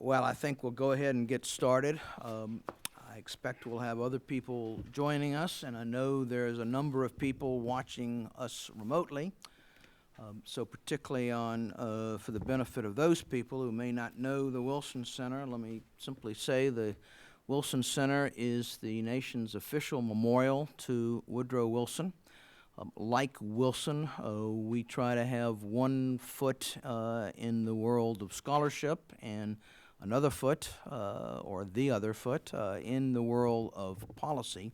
Well, I think we'll go ahead and get started. I expect we'll have other people joining us, and I know there's a number of people watching us remotely. So particularly for the benefit of those people who may not know the Wilson Center, let me simply say the Wilson Center is the nation's official memorial to Woodrow Wilson. Like Wilson, we try to have one foot in the world of scholarship and another foot, or the other foot, in the world of policy.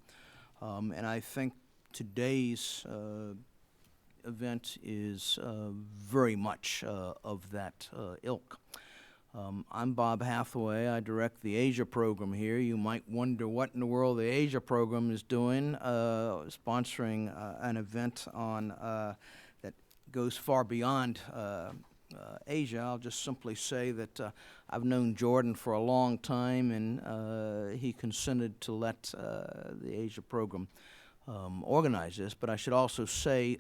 And I think today's event is very much of that ilk. I'm Bob Hathaway. I direct the Asia program here. You might wonder what in the world the Asia program is doing, sponsoring an event on that goes far beyond Asia. I'll just simply say that I've known Jordan for a long time, and he consented to let the Asia program organize this. But I should also say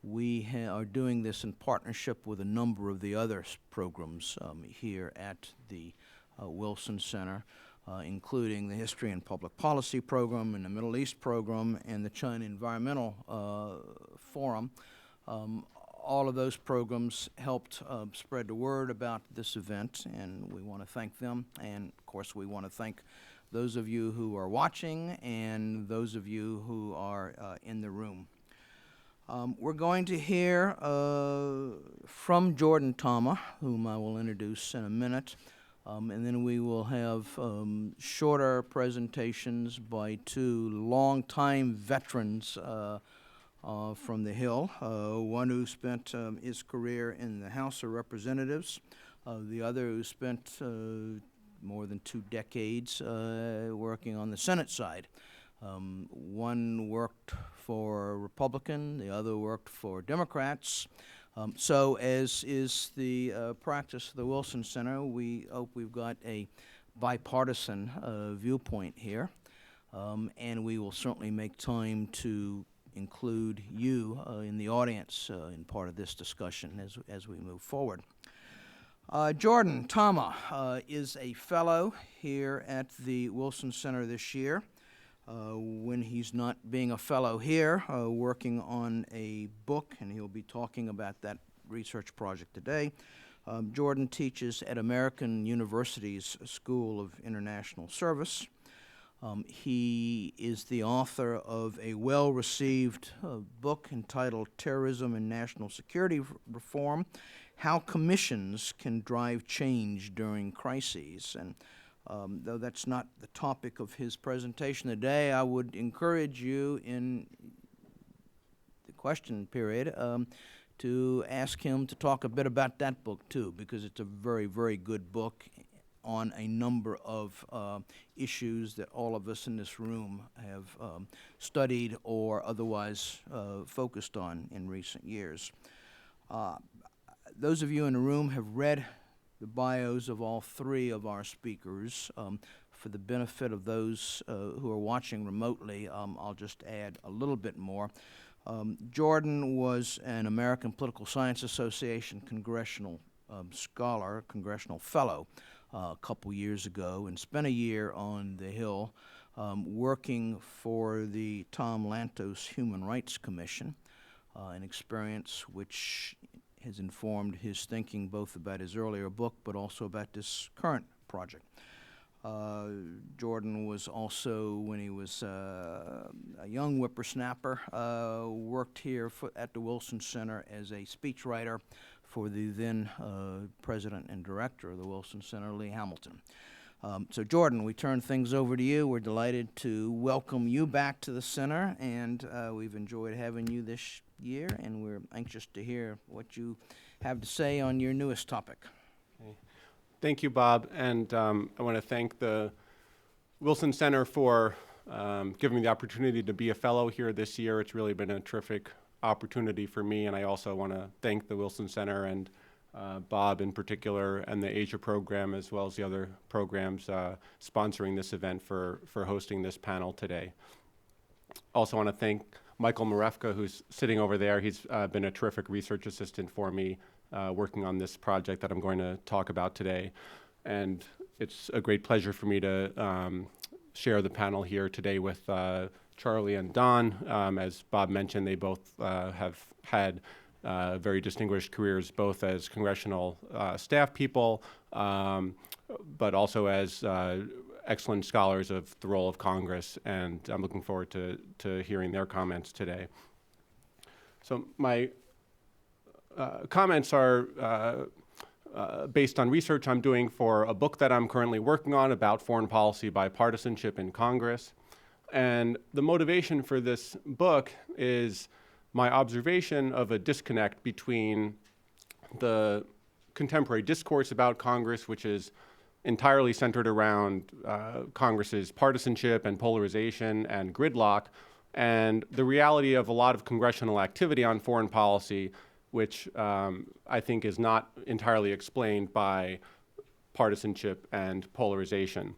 we are doing this in partnership with a number of the other programs here at the Wilson Center, including the History and Public Policy program and the Middle East program and the China Environmental Forum. All of those programs helped spread the word about this event, and we want to thank them. And, of course, we want to thank those of you who are watching and those of you who are in the room. We're going to hear from Jordan Tama, whom I will introduce in a minute, and then we will have shorter presentations by two longtime veterans from the Hill, one who spent his career in the House of Representatives, the other who spent more than 2 decades working on the Senate side. One worked for Republican, the other worked for Democrats. So as is the practice of the Wilson Center, we hope we've got a bipartisan viewpoint here, and we will certainly make time to include you in the audience in part of this discussion as we move forward. Jordan Tama is a fellow here at the Wilson Center this year. When he's not being a fellow here, working on a book, and he'll be talking about that research project today. Jordan teaches at American University's School of International Service. He is the author of a well-received book entitled Terrorism and National Security Reform, How Commissions Can Drive Change During Crises. And though that's not the topic of his presentation today, I would encourage you in the question period to ask him to talk a bit about that book too, because it's a very, very good book on a number of issues that all of us in this room have studied or otherwise focused on in recent years. Those of you in the room have read the bios of all 3 of our speakers. For the benefit of those who are watching remotely, I'll just add a little bit more. Jordan was an American Political Science Association congressional scholar, congressional fellow a couple years ago, and spent a year on the Hill working for the Tom Lantos Human Rights Commission, an experience which has informed his thinking both about his earlier book but also about this current project. Jordan was also, when he was a young whippersnapper, worked here at the Wilson Center as a speechwriter for the then president and director of the Wilson Center, Lee Hamilton. So Jordan, we turn things over to you. We're delighted to welcome you back to the center, and we've enjoyed having you this year, and we're anxious to hear what you have to say on your newest topic. Okay. Thank you, Bob, and I want to thank the Wilson Center for giving me the opportunity to be a fellow here this year. It's really been a terrific opportunity for me, and I also want to thank the Wilson Center and Bob in particular, and the Asia program, as well as the other programs sponsoring this event for hosting this panel today. Also want to thank Michael Marefka, who's sitting over there. He's been a terrific research assistant for me working on this project that I'm going to talk about today. And it's a great pleasure for me to share the panel here today with Charlie and Don. As Bob mentioned, they both have had very distinguished careers, both as congressional staff people, but also as excellent scholars of the role of Congress, and I'm looking forward to hearing their comments today. So my comments are based on research I'm doing for a book that I'm currently working on about foreign policy bipartisanship in Congress. And the motivation for this book is my observation of a disconnect between the contemporary discourse about Congress, which is entirely centered around Congress's partisanship and polarization and gridlock, and the reality of a lot of congressional activity on foreign policy, which I think is not entirely explained by partisanship and polarization.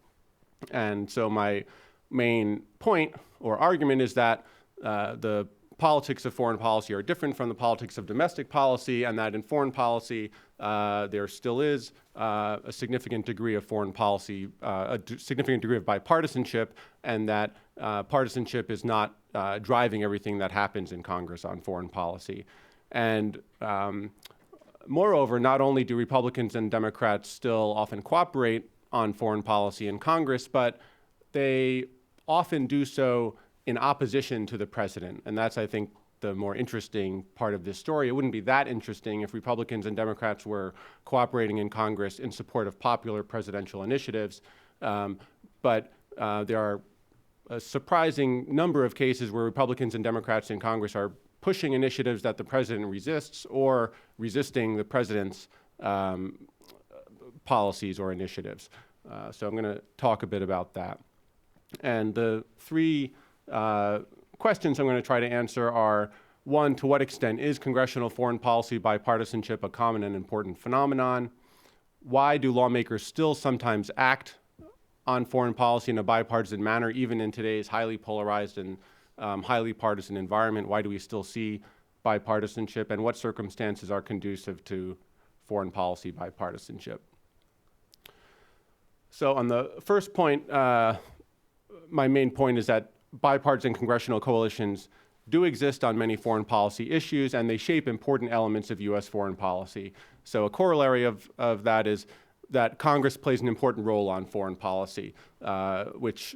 And so my main point or argument is that the politics of foreign policy are different from the politics of domestic policy, and that in foreign policy there still is a significant degree of foreign policy, a significant degree of bipartisanship, and that partisanship is not driving everything that happens in Congress on foreign policy. And moreover, not only do Republicans and Democrats still often cooperate on foreign policy in Congress, but they often do so in opposition to the president. And that's, I think, the more interesting part of this story. It wouldn't be that interesting if Republicans and Democrats were cooperating in Congress in support of popular presidential initiatives. But there are a surprising number of cases where Republicans and Democrats in Congress are pushing initiatives that the president resists or resisting the president's policies or initiatives. So I'm going to talk a bit about that. And the three questions I'm going to try to answer are, one, to what extent is congressional foreign policy bipartisanship a common and important phenomenon? Why do lawmakers still sometimes act on foreign policy in a bipartisan manner, even in today's highly polarized and highly partisan environment? Why do we still see bipartisanship, and what circumstances are conducive to foreign policy bipartisanship? So on the first point, my main point is that bipartisan congressional coalitions do exist on many foreign policy issues, and they shape important elements of U.S. foreign policy. So a corollary of that is that Congress plays an important role on foreign policy, which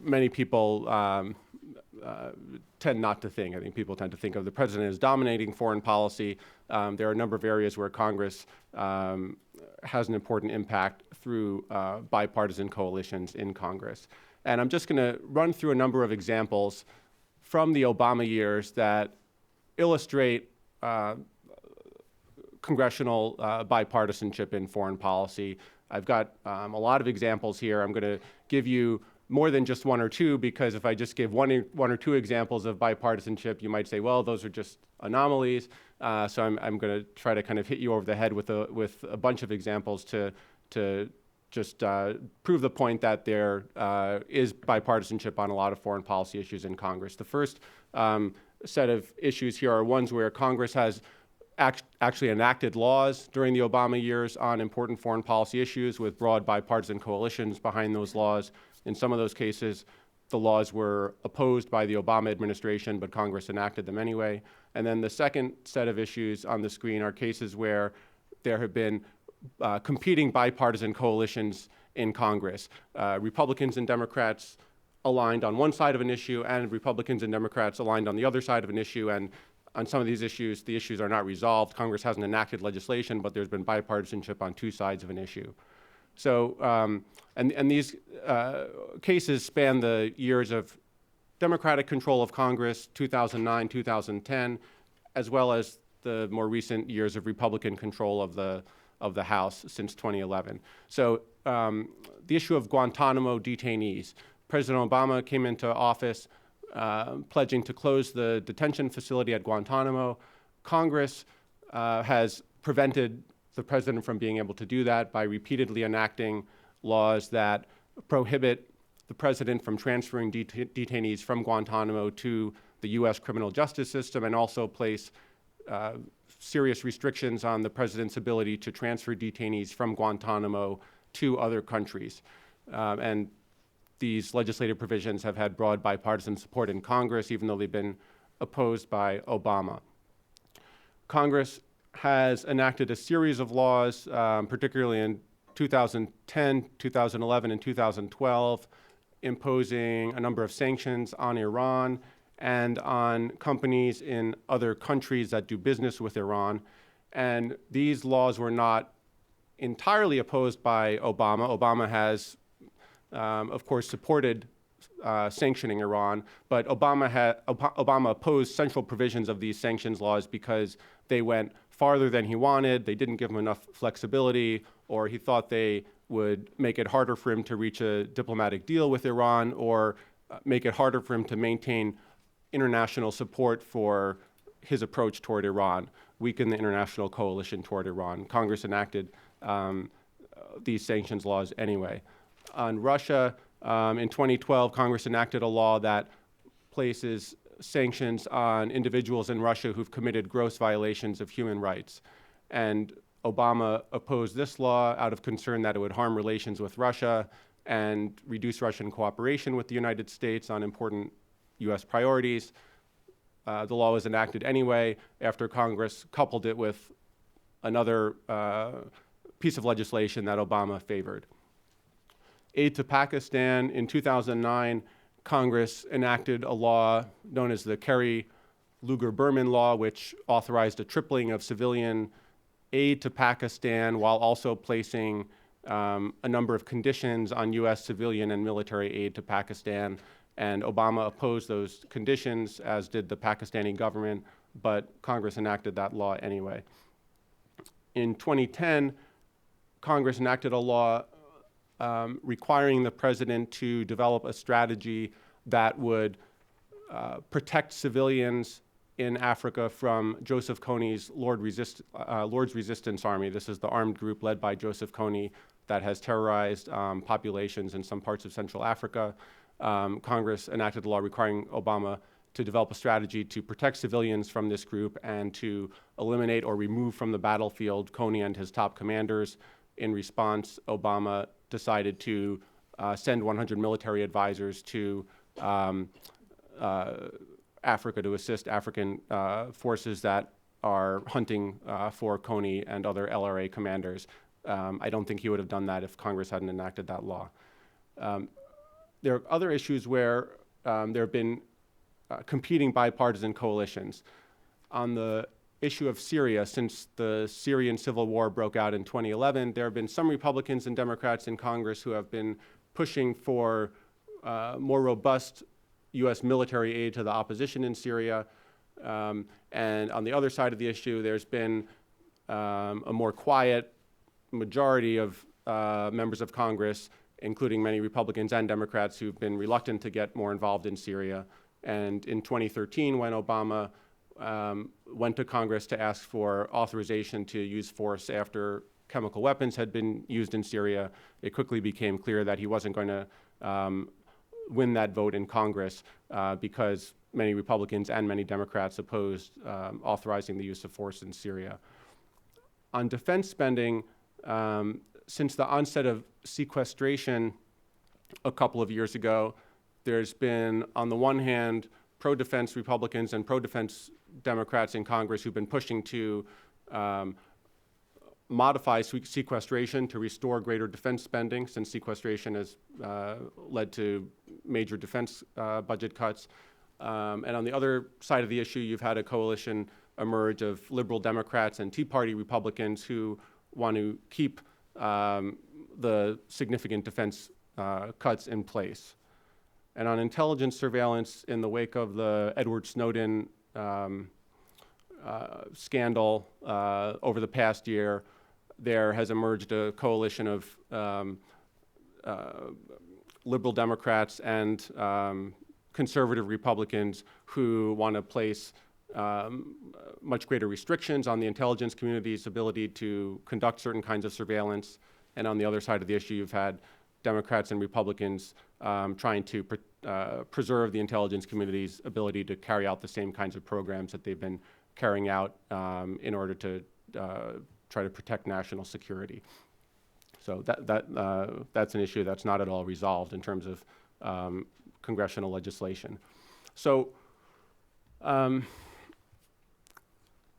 many people tend not to think. I think people tend to think of the president as dominating foreign policy. There are a number of areas where Congress has an important impact through bipartisan coalitions in Congress. And I'm just going to run through a number of examples from the Obama years that illustrate congressional bipartisanship in foreign policy. I've got a lot of examples here. I'm going to give you more than just one or two, because if I just give one or two examples of bipartisanship, you might say, well, those are just anomalies. So I'm going to try to kind of hit you over the head with a bunch of examples to just prove the point that there is bipartisanship on a lot of foreign policy issues in Congress. The first set of issues here are ones where Congress has actually enacted laws during the Obama years on important foreign policy issues with broad bipartisan coalitions behind those laws. In some of those cases, the laws were opposed by the Obama administration, but Congress enacted them anyway. And then the second set of issues on the screen are cases where there have been competing bipartisan coalitions in Congress. Republicans and Democrats aligned on one side of an issue, and Republicans and Democrats aligned on the other side of an issue. And on some of these issues, the issues are not resolved. Congress hasn't enacted legislation, but there's been bipartisanship on two sides of an issue. So, and these cases span the years of Democratic control of Congress, 2009, 2010, as well as the more recent years of Republican control of the House since 2011. So the issue of Guantanamo detainees. President Obama came into office pledging to close the detention facility at Guantanamo. Congress has prevented the president from being able to do that by repeatedly enacting laws that prohibit the president from transferring detainees from Guantanamo to the U.S. criminal justice system, and also place serious restrictions on the president's ability to transfer detainees from Guantanamo to other countries. And these legislative provisions have had broad bipartisan support in Congress, even though they've been opposed by Obama. Congress has enacted a series of laws, particularly in 2010, 2011, and 2012, imposing a number of sanctions on Iran and on companies in other countries that do business with Iran. And these laws were not entirely opposed by Obama. Obama has, of course, supported sanctioning Iran, but Obama opposed central provisions of these sanctions laws because they went farther than he wanted, they didn't give him enough flexibility, or he thought they would make it harder for him to reach a diplomatic deal with Iran, or make it harder for him to maintain international support for his approach toward Iran, weaken the international coalition toward Iran. Congress enacted these sanctions laws anyway. On Russia, in 2012, Congress enacted a law that places sanctions on individuals in Russia who've committed gross violations of human rights. And Obama opposed this law out of concern that it would harm relations with Russia and reduce Russian cooperation with the United States on important U.S. priorities. The law was enacted anyway after Congress coupled it with another piece of legislation that Obama favored. Aid to Pakistan. In 2009, Congress enacted a law known as the Kerry-Lugar-Berman Law, which authorized a tripling of civilian aid to Pakistan while also placing a number of conditions on U.S. civilian and military aid to Pakistan. And Obama opposed those conditions, as did the Pakistani government, but Congress enacted that law anyway. In 2010, Congress enacted a law requiring the president to develop a strategy that would protect civilians in Africa from Joseph Kony's Lord's Resistance Army. This is the armed group led by Joseph Kony that has terrorized populations in some parts of Central Africa. Congress enacted a law requiring Obama to develop a strategy to protect civilians from this group and to eliminate or remove from the battlefield Kony and his top commanders. In response, Obama decided to send 100 military advisors to Africa to assist African forces that are hunting for Kony and other LRA commanders. I don't think he would have done that if Congress hadn't enacted that law. There are other issues where there have been competing bipartisan coalitions. On the issue of Syria, since the Syrian civil war broke out in 2011, there have been some Republicans and Democrats in Congress who have been pushing for more robust U.S. military aid to the opposition in Syria. And on the other side of the issue, there's been a more quiet majority of members of Congress, including many Republicans and Democrats, who've been reluctant to get more involved in Syria. And in 2013, when Obama went to Congress to ask for authorization to use force after chemical weapons had been used in Syria, it quickly became clear that he wasn't going to win that vote in Congress because many Republicans and many Democrats opposed authorizing the use of force in Syria. On defense spending, since the onset of sequestration a couple of years ago, there's been, on the one hand, pro-defense Republicans and pro-defense Democrats in Congress who've been pushing to modify sequestration to restore greater defense spending, since sequestration has led to major defense budget cuts. And on the other side of the issue, you've had a coalition emerge of liberal Democrats and Tea Party Republicans who want to keep the significant defense cuts in place. And on intelligence surveillance, in the wake of the Edward Snowden scandal over the past year, there has emerged a coalition of liberal Democrats and conservative Republicans who want to place much greater restrictions on the intelligence community's ability to conduct certain kinds of surveillance. And on the other side of the issue, you've had Democrats and Republicans trying to preserve the intelligence community's ability to carry out the same kinds of programs that they've been carrying out in order to try to protect national security. So that's an issue that's not at all resolved in terms of congressional legislation. So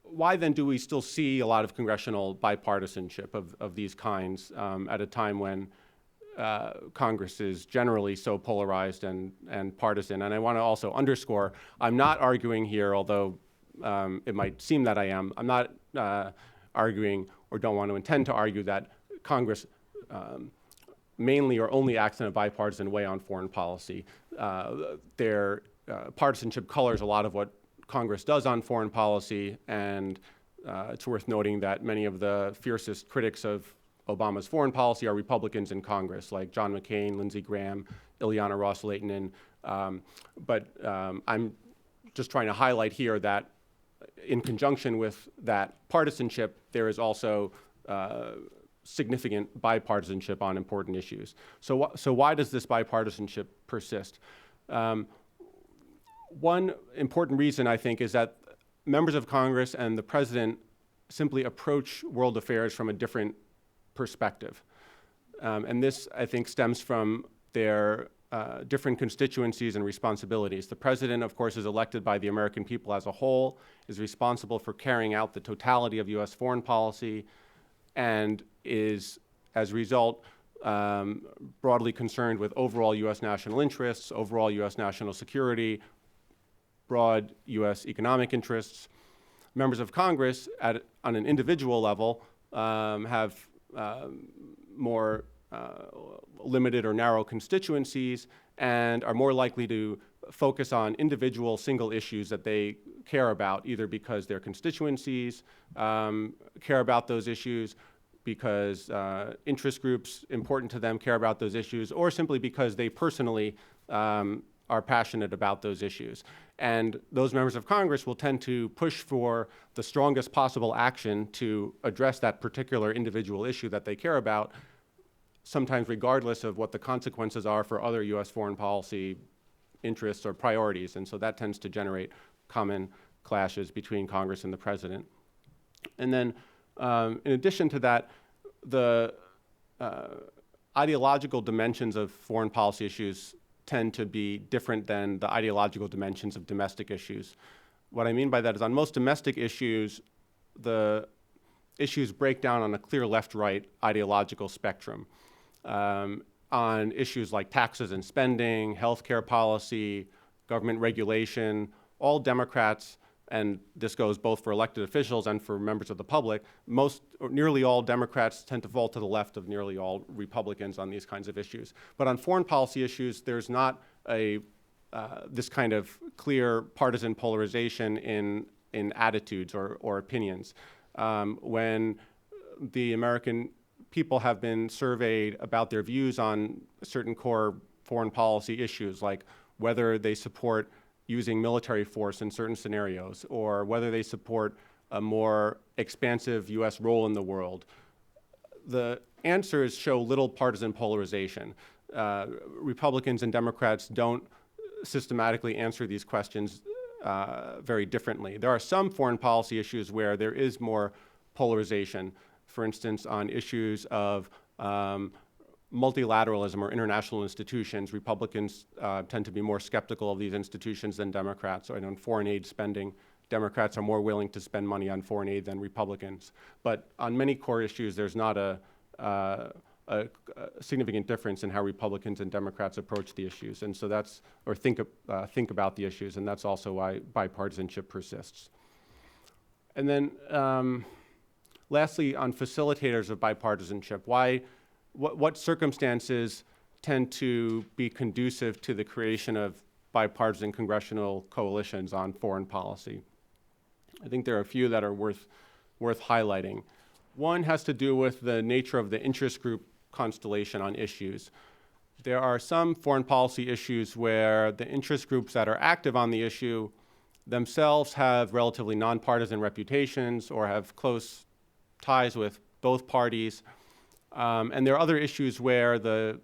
why then do we still see a lot of congressional bipartisanship of these kinds at a time when Congress is generally so polarized and partisan? And I want to also underscore, I'm not arguing here, although it might seem that I am, I'm not arguing or don't want to intend to argue that Congress mainly or only acts in a bipartisan way on foreign policy. Their partisanship colors a lot of what Congress does on foreign policy, and it's worth noting that many of the fiercest critics of Obama's foreign policy are Republicans in Congress, like John McCain, Lindsey Graham, Ileana Ros-Lehtinen. But I'm just trying to highlight here that in conjunction with that partisanship, there is also significant bipartisanship on important issues. So why does this bipartisanship persist? One important reason, I think, is that members of Congress and the president simply approach world affairs from a different perspective. And this, I think, stems from their different constituencies and responsibilities. The president, of course, is elected by the American people as a whole, is responsible for carrying out the totality of U.S. foreign policy, and is, as a result, broadly concerned with overall U.S. national interests, overall U.S. national security, broad U.S. economic interests. Members of Congress, on an individual level, have more limited or narrow constituencies and are more likely to focus on individual single issues that they care about, either because their constituencies care about those issues, because interest groups important to them care about those issues, or simply because they personally are passionate about those issues. And those members of Congress will tend to push for the strongest possible action to address that particular individual issue that they care about, sometimes regardless of what the consequences are for other U.S. foreign policy interests or priorities. And so that tends to generate common clashes between Congress and the president. And then in addition to that, the ideological dimensions of foreign policy issues tend to be different than the ideological dimensions of domestic issues. What I mean by that is on most domestic issues, the issues break down on a clear left-right ideological spectrum. On issues like taxes and spending, healthcare policy, government regulation, all Democrats, and this goes both for elected officials and for members of the public, most or nearly all Democrats tend to fall to the left of nearly all Republicans on these kinds of issues. But on foreign policy issues, there's not this kind of clear partisan polarization in attitudes or opinions. When the American people have been surveyed about their views on certain core foreign policy issues, like whether they support using military force in certain scenarios, or whether they support a more expansive U.S. role in the world, the answers show little partisan polarization. Republicans and Democrats don't systematically answer these questions very differently. There are some foreign policy issues where there is more polarization. For instance, on issues of multilateralism or international institutions, Republicans tend to be more skeptical of these institutions than Democrats. And on foreign aid spending, Democrats are more willing to spend money on foreign aid than Republicans. But on many core issues, there's not a significant difference in how Republicans and Democrats approach the issues, and so that's, or think about the issues, and that's also why bipartisanship persists. And then lastly, on facilitators of bipartisanship, what circumstances tend to be conducive to the creation of bipartisan congressional coalitions on foreign policy? I think there are a few that are worth highlighting. One has to do with the nature of the interest group constellation on issues. There are some foreign policy issues where the interest groups that are active on the issue themselves have relatively nonpartisan reputations or have close ties with both parties. And there are other issues where the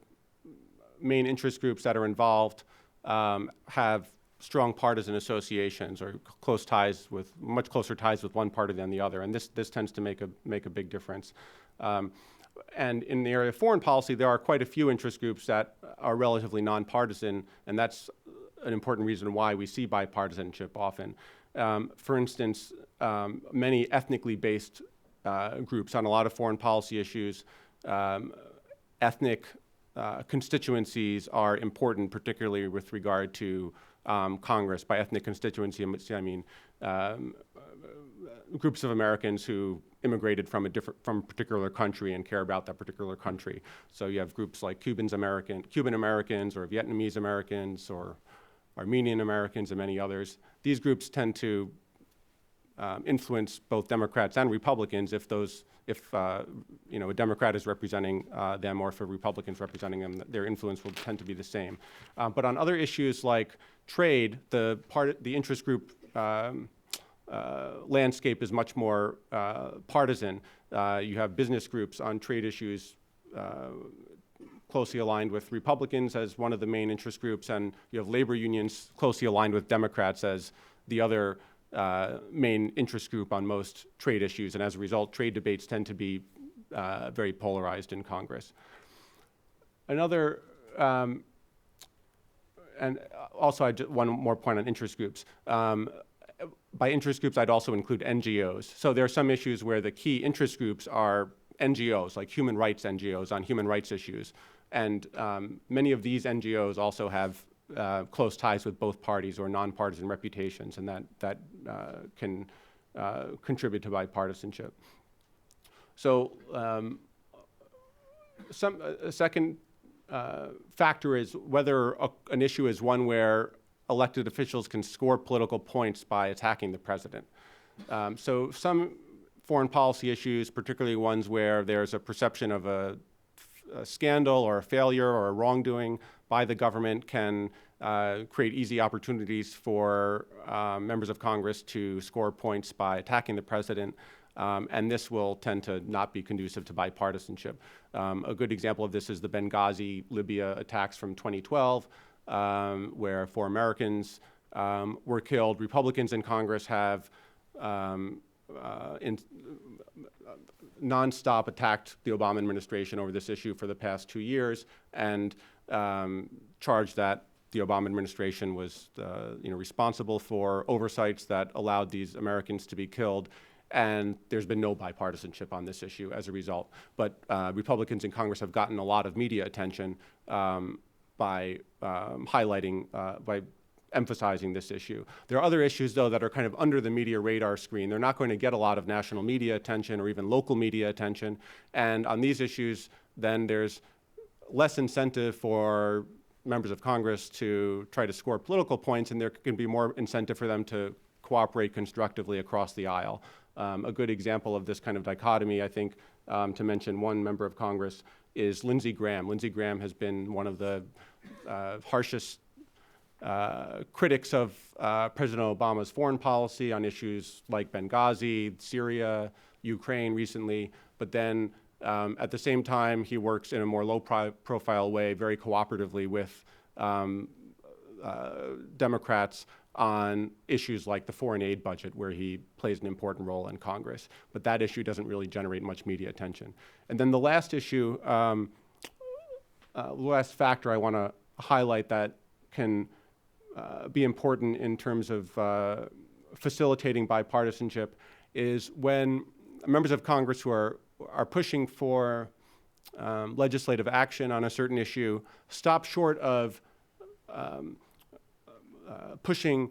main interest groups that are involved have strong partisan associations or close ties with, much closer ties with one party than the other, and this tends to make a big difference. And in the area of foreign policy, there are quite a few interest groups that are relatively nonpartisan, and that's an important reason why we see bipartisanship often. For instance, many ethnically based groups on a lot of foreign policy issues, ethnic constituencies are important, particularly with regard to Congress. By ethnic constituency, I mean groups of Americans who immigrated from a particular country and care about that particular country. So you have groups like Cuban Americans or Vietnamese Americans or Armenian Americans and many others. These groups tend to influence both Democrats and Republicans if a Democrat is representing them or if a Republican is representing them, their influence will tend to be the same. But on other issues like trade, the interest group landscape is much more partisan. You have business groups on trade issues closely aligned with Republicans as one of the main interest groups, and you have labor unions closely aligned with Democrats as the other main interest group on most trade issues, and as a result, trade debates tend to be very polarized in Congress. Another, and also one more point on interest groups. By interest groups, I'd also include NGOs. So there are some issues where the key interest groups are NGOs, like human rights NGOs on human rights issues. And many of these NGOs also have close ties with both parties or nonpartisan reputations, and that can contribute to bipartisanship. So a second factor is whether an issue is one where elected officials can score political points by attacking the president. So some foreign policy issues, particularly ones where there's a perception of a scandal or a failure or a wrongdoing by the government, can create easy opportunities for members of Congress to score points by attacking the president. And this will tend to not be conducive to bipartisanship. A good example of this is the Benghazi, Libya attacks from 2012, where 4 Americans were killed. Republicans in Congress have nonstop attacked the Obama administration over this issue for the past 2 years, and charged that the Obama administration was responsible for oversights that allowed these Americans to be killed. And there's been no bipartisanship on this issue as a result. But Republicans in Congress have gotten a lot of media attention by highlighting, by emphasizing this issue. There are other issues, though, that are kind of under the media radar screen. They're not going to get a lot of national media attention or even local media attention. And on these issues, then there's less incentive for members of Congress to try to score political points, and there can be more incentive for them to cooperate constructively across the aisle. A good example of this kind of dichotomy, I think, to mention one member of Congress, is Lindsey Graham. Lindsey Graham has been one of the harshest critics of President Obama's foreign policy on issues like Benghazi, Syria, Ukraine recently, but then at the same time, he works in a more low-profile way, very cooperatively with Democrats on issues like the foreign aid budget, where he plays an important role in Congress. But that issue doesn't really generate much media attention. And then the last issue, last factor I want to highlight that can be important in terms of facilitating bipartisanship is when members of Congress who are pushing for legislative action on a certain issue stop short of pushing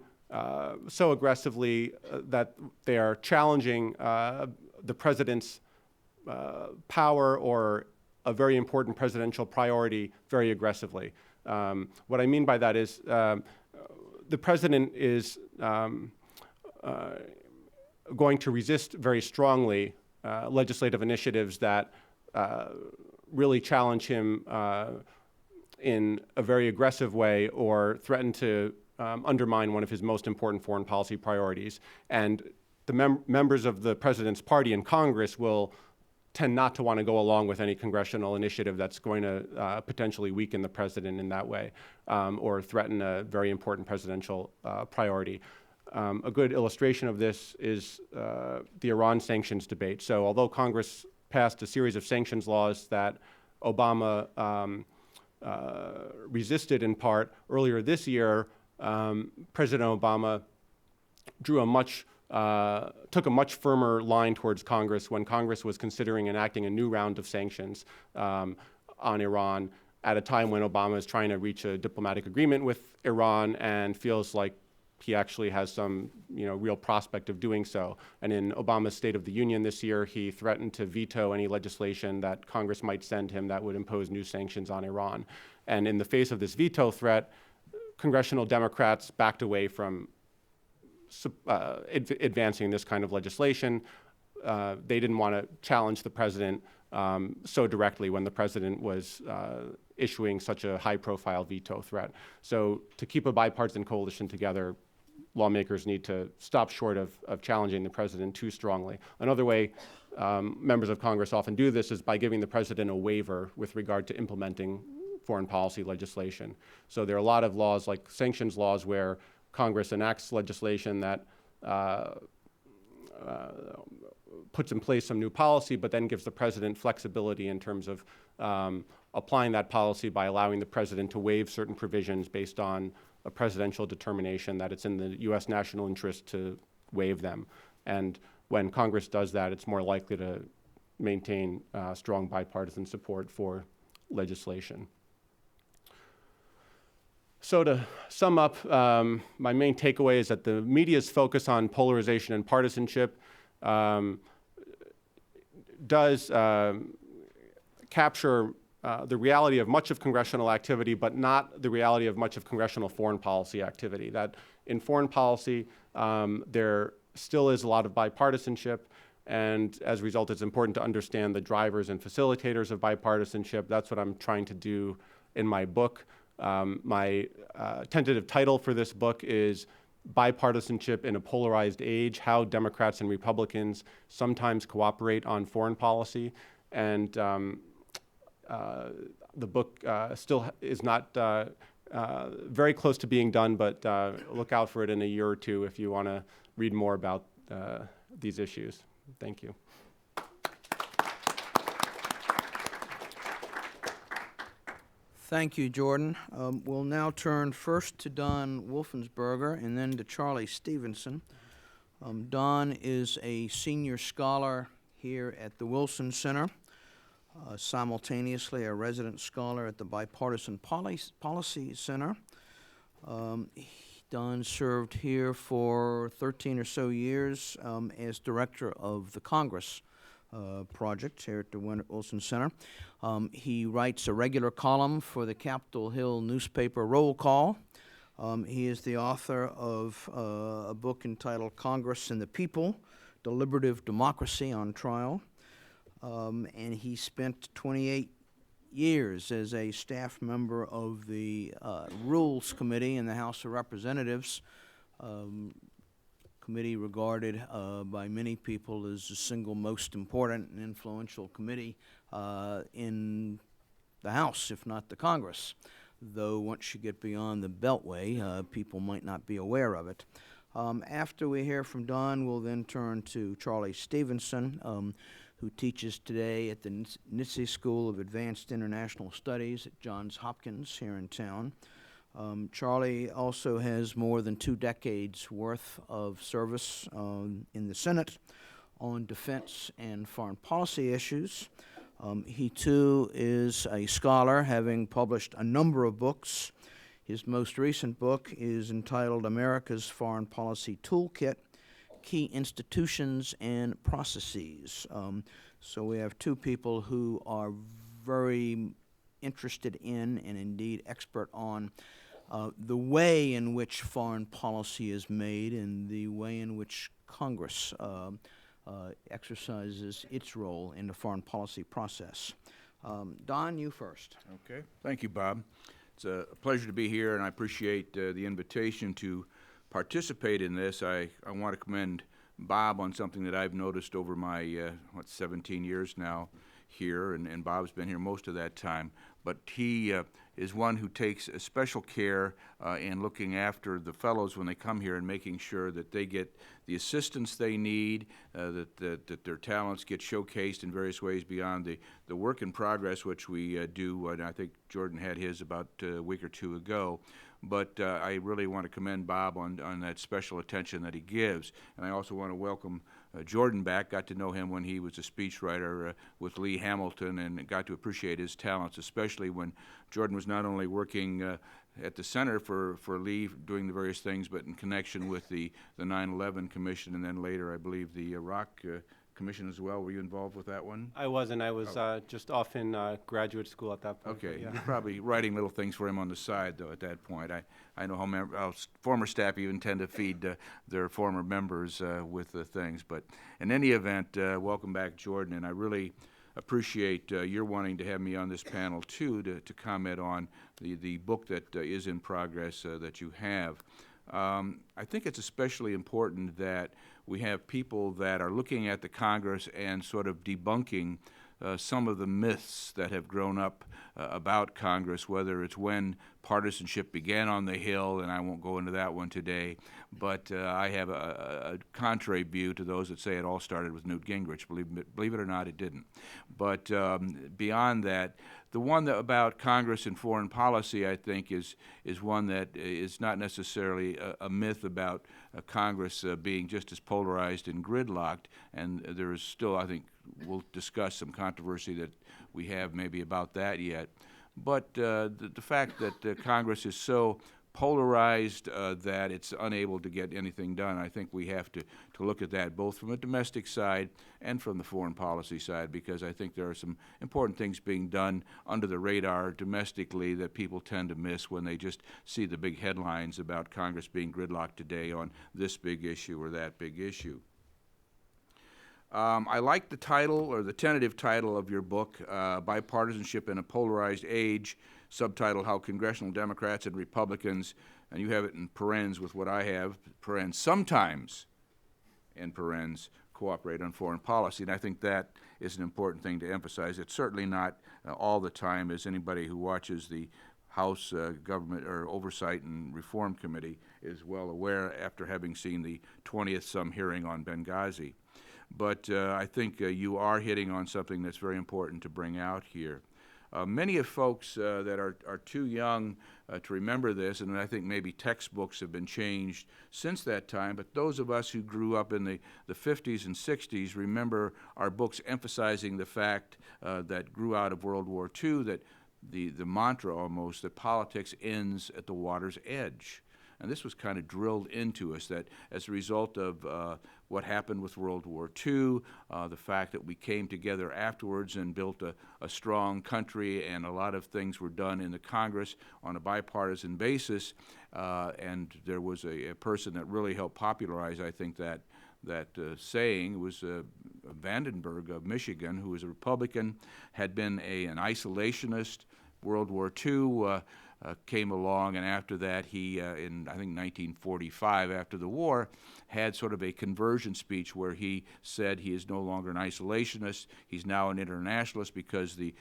so aggressively that they are challenging the president's power or a very important presidential priority very aggressively. What I mean by that is the president is going to resist very strongly legislative initiatives that really challenge him in a very aggressive way or threaten to undermine one of his most important foreign policy priorities. And the members of the president's party in Congress will tend not to want to go along with any congressional initiative that's going to potentially weaken the president in that way or threaten a very important presidential priority. A good illustration of this is the Iran sanctions debate. So although Congress passed a series of sanctions laws that Obama resisted in part, earlier this year, President Obama took a much firmer line towards Congress when Congress was considering enacting a new round of sanctions on Iran at a time when Obama is trying to reach a diplomatic agreement with Iran and feels like he actually has some real prospect of doing so. And in Obama's State of the Union this year, he threatened to veto any legislation that Congress might send him that would impose new sanctions on Iran. And in the face of this veto threat, congressional Democrats backed away from advancing this kind of legislation. They didn't want to challenge the president so directly when the president was issuing such a high-profile veto threat. So to keep a bipartisan coalition together, lawmakers need to stop short of challenging the president too strongly. Another way members of Congress often do this is by giving the president a waiver with regard to implementing foreign policy legislation. So there are a lot of laws, like sanctions laws, where Congress enacts legislation that puts in place some new policy, but then gives the president flexibility in terms of applying that policy by allowing the president to waive certain provisions based on a presidential determination that it's in the U.S. national interest to waive them. And when Congress does that, it's more likely to maintain strong bipartisan support for legislation. So to sum up, my main takeaway is that the media's focus on polarization and partisanship does capture the reality of much of congressional activity, but not the reality of much of congressional foreign policy activity. That in foreign policy, there still is a lot of bipartisanship, and as a result, it's important to understand the drivers and facilitators of bipartisanship. That's what I'm trying to do in my book. My tentative title for this book is Bipartisanship in a Polarized Age: How Democrats and Republicans Sometimes Cooperate on Foreign Policy. And the book still is not very close to being done, but look out for it in a year or two if you want to read more about these issues. Thank you. Thank you, Jordan. We'll now turn first to Don Wolfensberger and then to Charlie Stevenson. Don is a senior scholar here at the Wilson Center, simultaneously a resident scholar at the Bipartisan Policy Center. Don served here for 13 or so years as director of the Congress project here at the Wilson Center. He writes a regular column for the Capitol Hill newspaper Roll Call. He is the author of a book entitled Congress and the People, Deliberative Democracy on Trial. And he spent 28 years as a staff member of the Rules Committee in the House of Representatives, committee regarded by many people as the single most important and influential committee in the House, if not the Congress. Though once you get beyond the Beltway, people might not be aware of it. After we hear from Don, we'll then turn to Charlie Stevenson, who teaches today at the Nitze School of Advanced International Studies at Johns Hopkins here in town. Charlie also has more than 2 decades worth of service in the Senate on defense and foreign policy issues. He too is a scholar, having published a number of books. His most recent book is entitled America's Foreign Policy Toolkit: Key Institutions and Processes. So we have 2 people who are very interested in and indeed expert on the way in which foreign policy is made and the way in which Congress exercises its role in the foreign policy process. Don, you first. Okay. Thank you, Bob. It's a pleasure to be here, and I appreciate the invitation to participate in this. I want to commend Bob on something that I've noticed over my, 17 years now here, and Bob's been here most of that time. But he is one who takes a special care in looking after the fellows when they come here and making sure that they get the assistance they need, that their talents get showcased in various ways beyond the work in progress, which we do, and I think Jordan had his about a week or two ago. But I really want to commend Bob on that special attention that he gives. And I also want to welcome Jordan back. Got to know him when he was a speechwriter with Lee Hamilton, and got to appreciate his talents, especially when Jordan was not only working at the center for Lee doing the various things, but in connection with the 9/11 Commission, and then later, I believe, the Iraq Commission as well. Were you involved with that one? I wasn't. I was just off in graduate school at that point. Okay, Yeah. you're probably writing little things for him on the side, though, at that point. I know how former staff even tend to feed their former members with things. But in any event, welcome back, Jordan, and I really appreciate your wanting to have me on this panel, too, to comment on the book that is in progress that you have. I think it's especially important that we have people that are looking at the Congress and sort of debunking some of the myths that have grown up about Congress, whether it's when partisanship began on the Hill, and I won't go into that one today, but I have a contrary view to those that say it all started with Newt Gingrich. Believe it or not, it didn't. But beyond that, the one about Congress and foreign policy, I think, is one that is not necessarily a myth about Congress being just as polarized and gridlocked, and there is still, I think, we'll discuss some controversy that we have maybe about that yet. But the fact that Congress is so polarized that it's unable to get anything done, I think we have to look at that both from a domestic side and from the foreign policy side, because I think there are some important things being done under the radar domestically that people tend to miss when they just see the big headlines about Congress being gridlocked today on this big issue or that big issue. I like the title, or the tentative title of your book, Bipartisanship in a Polarized Age, subtitle, How Congressional Democrats and Republicans, and you have it in parens with what I have, parens, sometimes, in parens, cooperate on foreign policy. And I think that is an important thing to emphasize. It's certainly not all the time, as anybody who watches the House Government or Oversight and Reform Committee is well aware after having seen the 20th some hearing on Benghazi. But I think you are hitting on something that's very important to bring out here. Many of folks that are too young to remember this, and I think maybe textbooks have been changed since that time, but those of us who grew up in the 50s and 60s remember our books emphasizing the fact that grew out of World War II, that the mantra almost, that politics ends at the water's edge. And this was kind of drilled into us, that as a result of what happened with World War II, the fact that we came together afterwards and built a strong country, and a lot of things were done in the Congress on a bipartisan basis, and there was a person that really helped popularize, I think, that saying. Was Vandenberg of Michigan, who was a Republican, had been an isolationist. World War II came along, and after that he, in I think 1945, after the war, had sort of a conversion speech where he said he is no longer an isolationist, he's now an internationalist, because the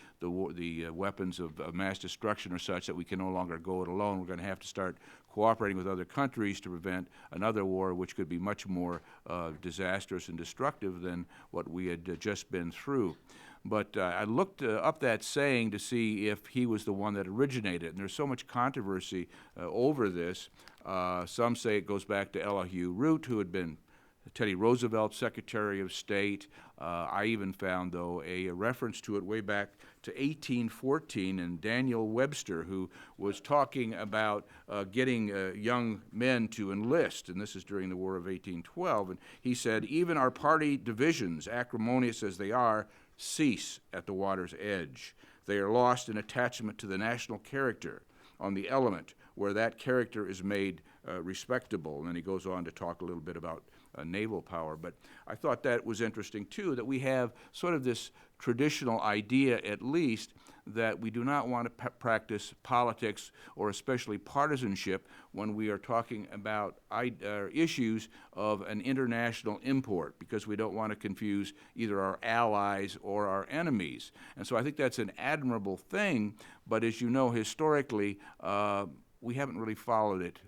weapons of mass destruction are such that we can no longer go it alone. We're going to have to start cooperating with other countries to prevent another war, which could be much more disastrous and destructive than what we had just been through. But I looked up that saying to see if he was the one that originated, and there's so much controversy over this. Some say it goes back to Elihu Root, who had been Teddy Roosevelt's Secretary of State. I even found, though, a reference to it way back to 1814, and Daniel Webster, who was talking about getting young men to enlist, and this is during the War of 1812, and he said, even our party divisions, acrimonious as they are, cease at the water's edge. They are lost in attachment to the national character, on the element where that character is made respectable. And then he goes on to talk a little bit about naval power. But I thought that was interesting, too, that we have sort of this traditional idea, at least, that we do not want to practice politics or especially partisanship when we are talking about issues of an international import, because we don't want to confuse either our allies or our enemies. And so I think that's an admirable thing, but as you know, historically, we haven't really followed it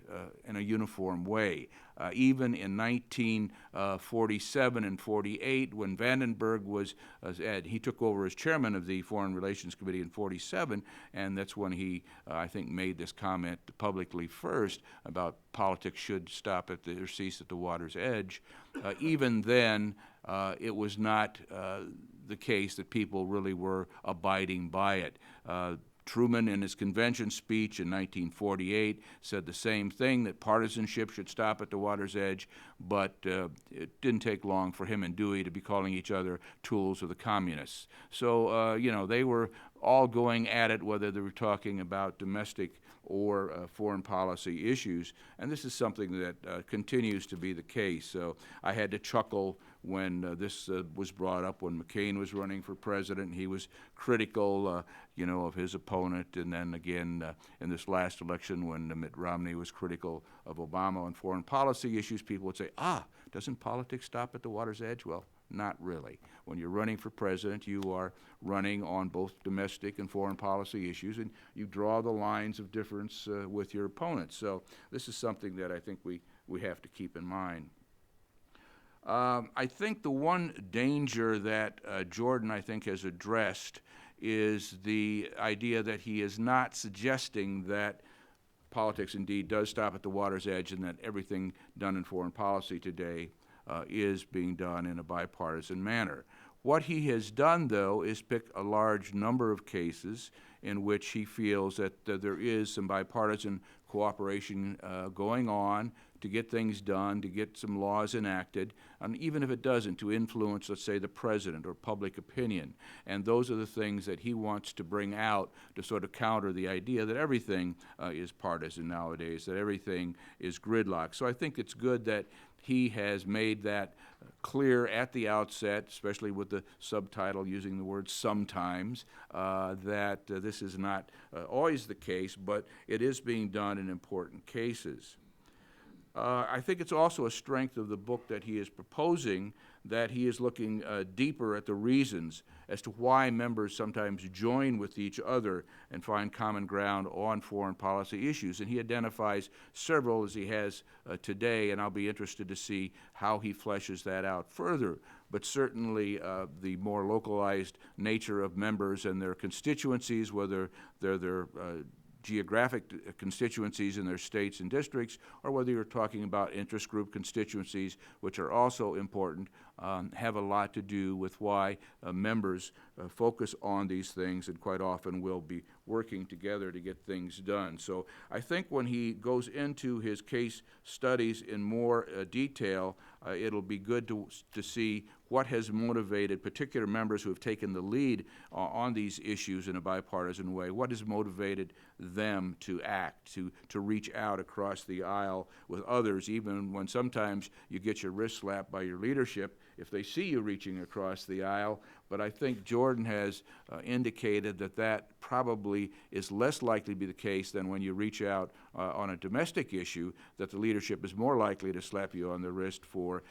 in a uniform way. Even in 1947 and 48, when Vandenberg was, he took over as chairman of the Foreign Relations Committee in 47, and that's when he, I think, made this comment publicly first about politics should stop at or cease at the water's edge. Even then, it was not the case that people really were abiding by it. Truman, in his convention speech in 1948, said the same thing, that partisanship should stop at the water's edge, but it didn't take long for him and Dewey to be calling each other tools of the communists. So, you know, they were all going at it, whether they were talking about domestic or foreign policy issues, and this is something that continues to be the case. So I had to chuckle when this was brought up when McCain was running for president. He was critical, you know, of his opponent, and then again in this last election when Mitt Romney was critical of Obama on foreign policy issues, people would say, doesn't politics stop at the water's edge? Well, not really. When you're running for president, you are running on both domestic and foreign policy issues, and you draw the lines of difference with your opponents. So this is something that I think we have to keep in mind. I think the one danger that Jordan, I think, has addressed is the idea that he is not suggesting that politics indeed does stop at the water's edge and that everything done in foreign policy today is being done in a bipartisan manner. What he has done, though, is pick a large number of cases in which he feels that there is some bipartisan cooperation going on to get things done, to get some laws enacted, and even if it doesn't, to influence, let's say, the president or public opinion. And those are the things that he wants to bring out to sort of counter the idea that everything is partisan nowadays, that everything is gridlock. So I think it's good that he has made that clear at the outset, especially with the subtitle using the word sometimes, that this is not always the case, but it is being done in important cases. I think it's also a strength of the book that he is proposing that he is looking deeper at the reasons as to why members sometimes join with each other and find common ground on foreign policy issues. And he identifies several, as he has today, and I'll be interested to see how he fleshes that out further. But certainly the more localized nature of members and their constituencies, whether they're their geographic constituencies in their states and districts, or whether you're talking about interest group constituencies, which are also important, have a lot to do with why members focus on these things and quite often will be working together to get things done. So I think when he goes into his case studies in more detail, it'll be good to see what has motivated particular members who have taken the lead on these issues in a bipartisan way. What has motivated them to act, to reach out across the aisle with others, even when sometimes you get your wrist slapped by your leadership if they see you reaching across the aisle. But I think Jordan has indicated that that probably is less likely to be the case than when you reach out on a domestic issue, that the leadership is more likely to slap you on the wrist for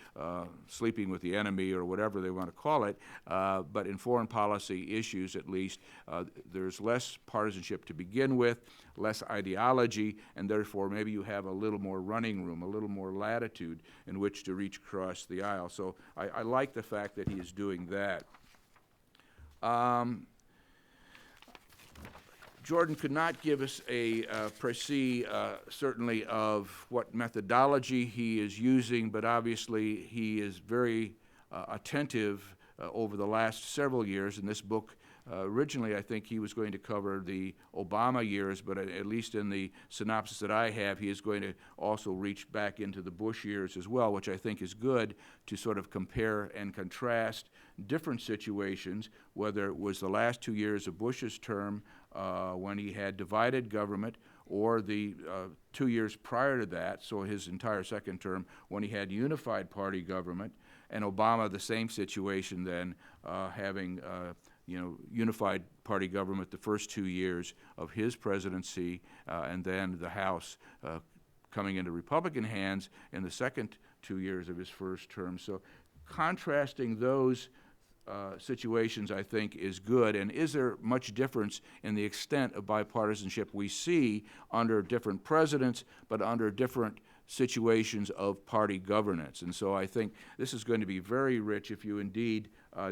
sleeping with the enemy or whatever they want to call it. But in foreign policy issues, at least, there's less partisanship to begin with, less ideology, and therefore maybe you have a little more running room, a little more latitude in which to reach across the aisle. So I like the fact that he is doing that. Jordan could not give us a précis, certainly, of what methodology he is using, but obviously he is very attentive over the last several years. In this book, originally I think he was going to cover the Obama years, but at least in the synopsis that I have, he is going to also reach back into the Bush years as well, which I think is good to sort of compare and contrast different situations, whether it was the last 2 years of Bush's term when he had divided government, or the 2 years prior to that, so his entire second term, when he had unified party government, and Obama, the same situation then, having unified party government the first 2 years of his presidency, and then the House coming into Republican hands in the second 2 years of his first term. So contrasting those situations, I think, is good. And is there much difference in the extent of bipartisanship we see under different presidents, but under different situations of party governance? And so I think this is going to be very rich if you indeed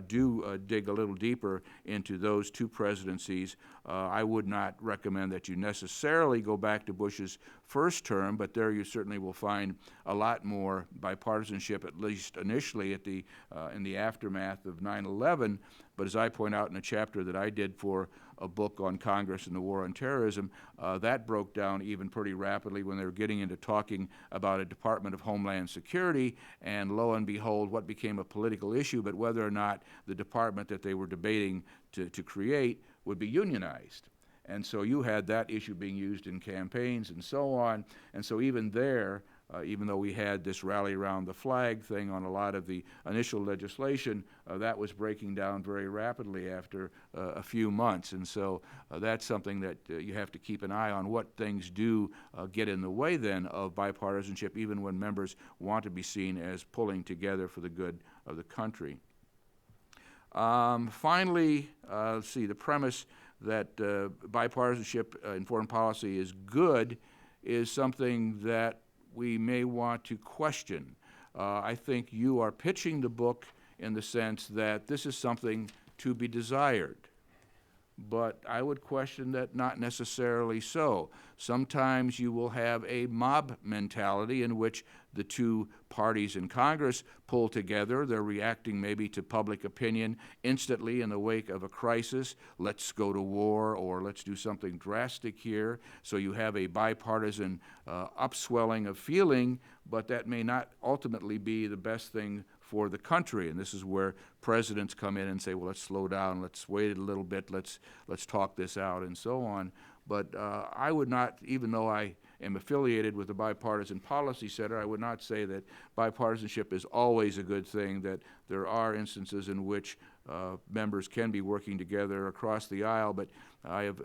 do dig a little deeper into those two presidencies. I would not recommend that you necessarily go back to Bush's first term, but there you certainly will find a lot more bipartisanship, at least initially in the aftermath of 9/11. But as I point out in a chapter that I did for a book on Congress and the war on terrorism, that broke down even pretty rapidly when they were getting into talking about a Department of Homeland Security, and lo and behold, what became a political issue, but whether or not the department that they were debating to create would be unionized. And so you had that issue being used in campaigns and so on. And so even there, even though we had this rally around the flag thing on a lot of the initial legislation, that was breaking down very rapidly after a few months. And so that's something that you have to keep an eye on, what things do get in the way then of bipartisanship, even when members want to be seen as pulling together for the good of the country. Finally, let's see, the premise that bipartisanship in foreign policy is good is something that we may want to question. I think you are pitching the book in the sense that this is something to be desired. But I would question that not necessarily so. Sometimes you will have a mob mentality in which the two parties in Congress pull together. They're reacting maybe to public opinion instantly in the wake of a crisis. Let's go to war, or let's do something drastic here. So you have a bipartisan upswelling of feeling, but that may not ultimately be the best thing for the country. And this is where presidents come in and say, well, let's slow down, let's wait a little bit, let's talk this out, and so on. But I would not, even though I am affiliated with the Bipartisan Policy Center, I would not say that bipartisanship is always a good thing, that there are instances in which members can be working together across the aisle. But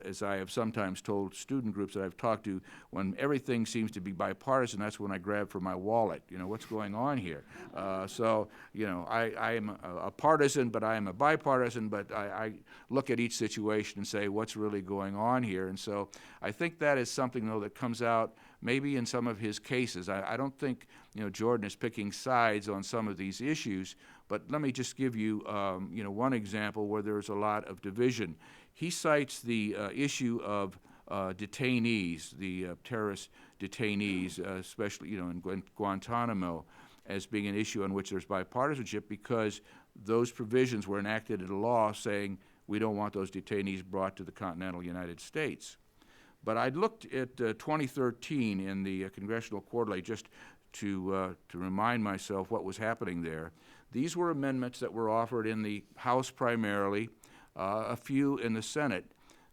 as I have sometimes told student groups that I've talked to, when everything seems to be bipartisan, that's when I grab for my wallet. What's going on here? I am a partisan, but I am a bipartisan, but I look at each situation and say, what's really going on here? And so I think that is something, though, that comes out maybe in some of his cases. I don't think Jordan is picking sides on some of these issues, but let me just give you one example where there's a lot of division. He cites the issue of detainees, the terrorist detainees, especially in Guantanamo, as being an issue on which there's bipartisanship, because those provisions were enacted into law saying we don't want those detainees brought to the continental United States. But I looked at 2013 in the Congressional Quarterly just to remind myself what was happening there. These were amendments that were offered in the House primarily, a few in the Senate.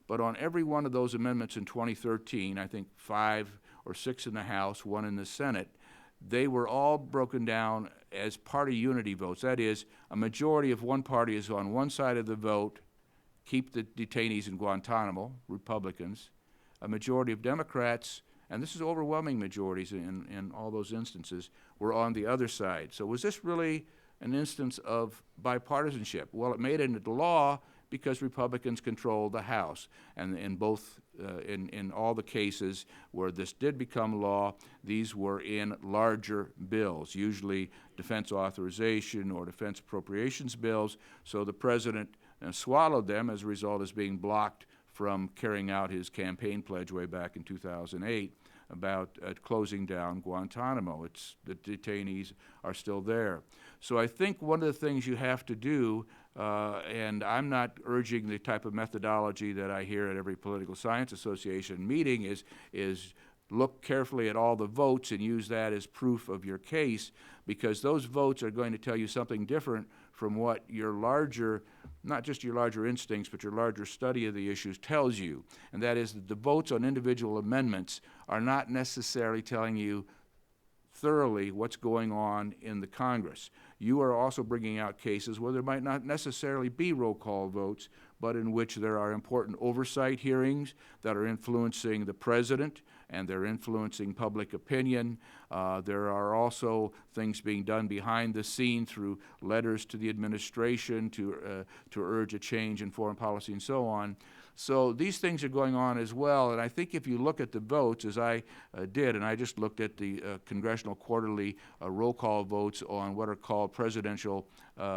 But on every one of those amendments in 2013, I think 5 or 6 in the House, 1 in the Senate, they were all broken down as party unity votes. That is, a majority of one party is on one side of the vote, keep the detainees in Guantanamo, Republicans. A majority of Democrats, and this is overwhelming majorities in all those instances, were on the other side. So was this really an instance of bipartisanship? Well, it made it into law because Republicans controlled the House. And in all the cases where this did become law, these were in larger bills, usually defense authorization or defense appropriations bills. So the president swallowed them as a result as being blocked from carrying out his campaign pledge way back in 2008 about closing down Guantanamo. The detainees are still there. So I think one of the things you have to do, and I'm not urging the type of methodology that I hear at every political science association meeting, is look carefully at all the votes and use that as proof of your case, because those votes are going to tell you something different from what your larger, not just your larger instincts, but your larger study of the issues tells you. And that is that the votes on individual amendments are not necessarily telling you thoroughly what's going on in the Congress. You are also bringing out cases where there might not necessarily be roll call votes, but in which there are important oversight hearings that are influencing the president and they're influencing public opinion. There are also things being done behind the scene through letters to the administration to urge a change in foreign policy and so on. So these things are going on as well, and I think if you look at the votes, as I did, and I just looked at the congressional quarterly roll call votes on what are called presidential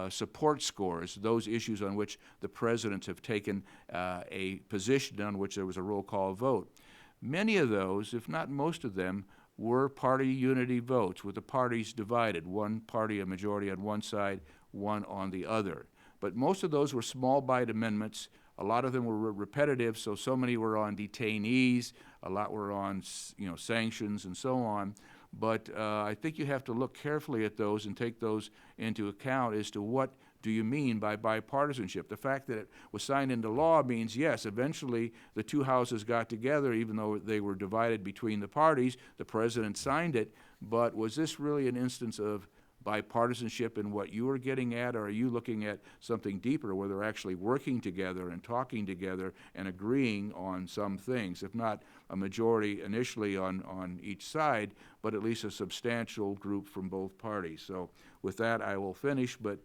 support scores, those issues on which the presidents have taken a position on which there was a roll call vote. Many of those, if not most of them, were party unity votes, with the parties divided, one party a majority on one side, one on the other. But most of those were small bite amendments. A lot of them were repetitive, so many were on detainees, a lot were on sanctions and so on. But I think you have to look carefully at those and take those into account as to what do you mean by bipartisanship. The fact that it was signed into law means, yes, eventually the two houses got together, even though they were divided between the parties. The president signed it, but was this really an instance of bipartisanship in what you are getting at, or are you looking at something deeper where they're actually working together and talking together and agreeing on some things, if not a majority initially on each side, but at least a substantial group from both parties? So with that, I will finish, but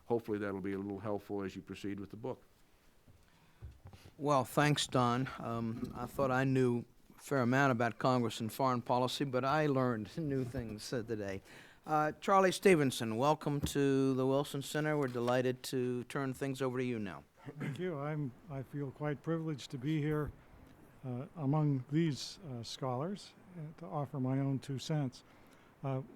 hopefully that'll be a little helpful as you proceed with the book. Well, thanks, Don. I thought I knew a fair amount about Congress and foreign policy, but I learned new things today. Charlie Stevenson, welcome to the Wilson Center. We're delighted to turn things over to you now. Thank you. I feel quite privileged to be here among these scholars to offer my own 2 cents.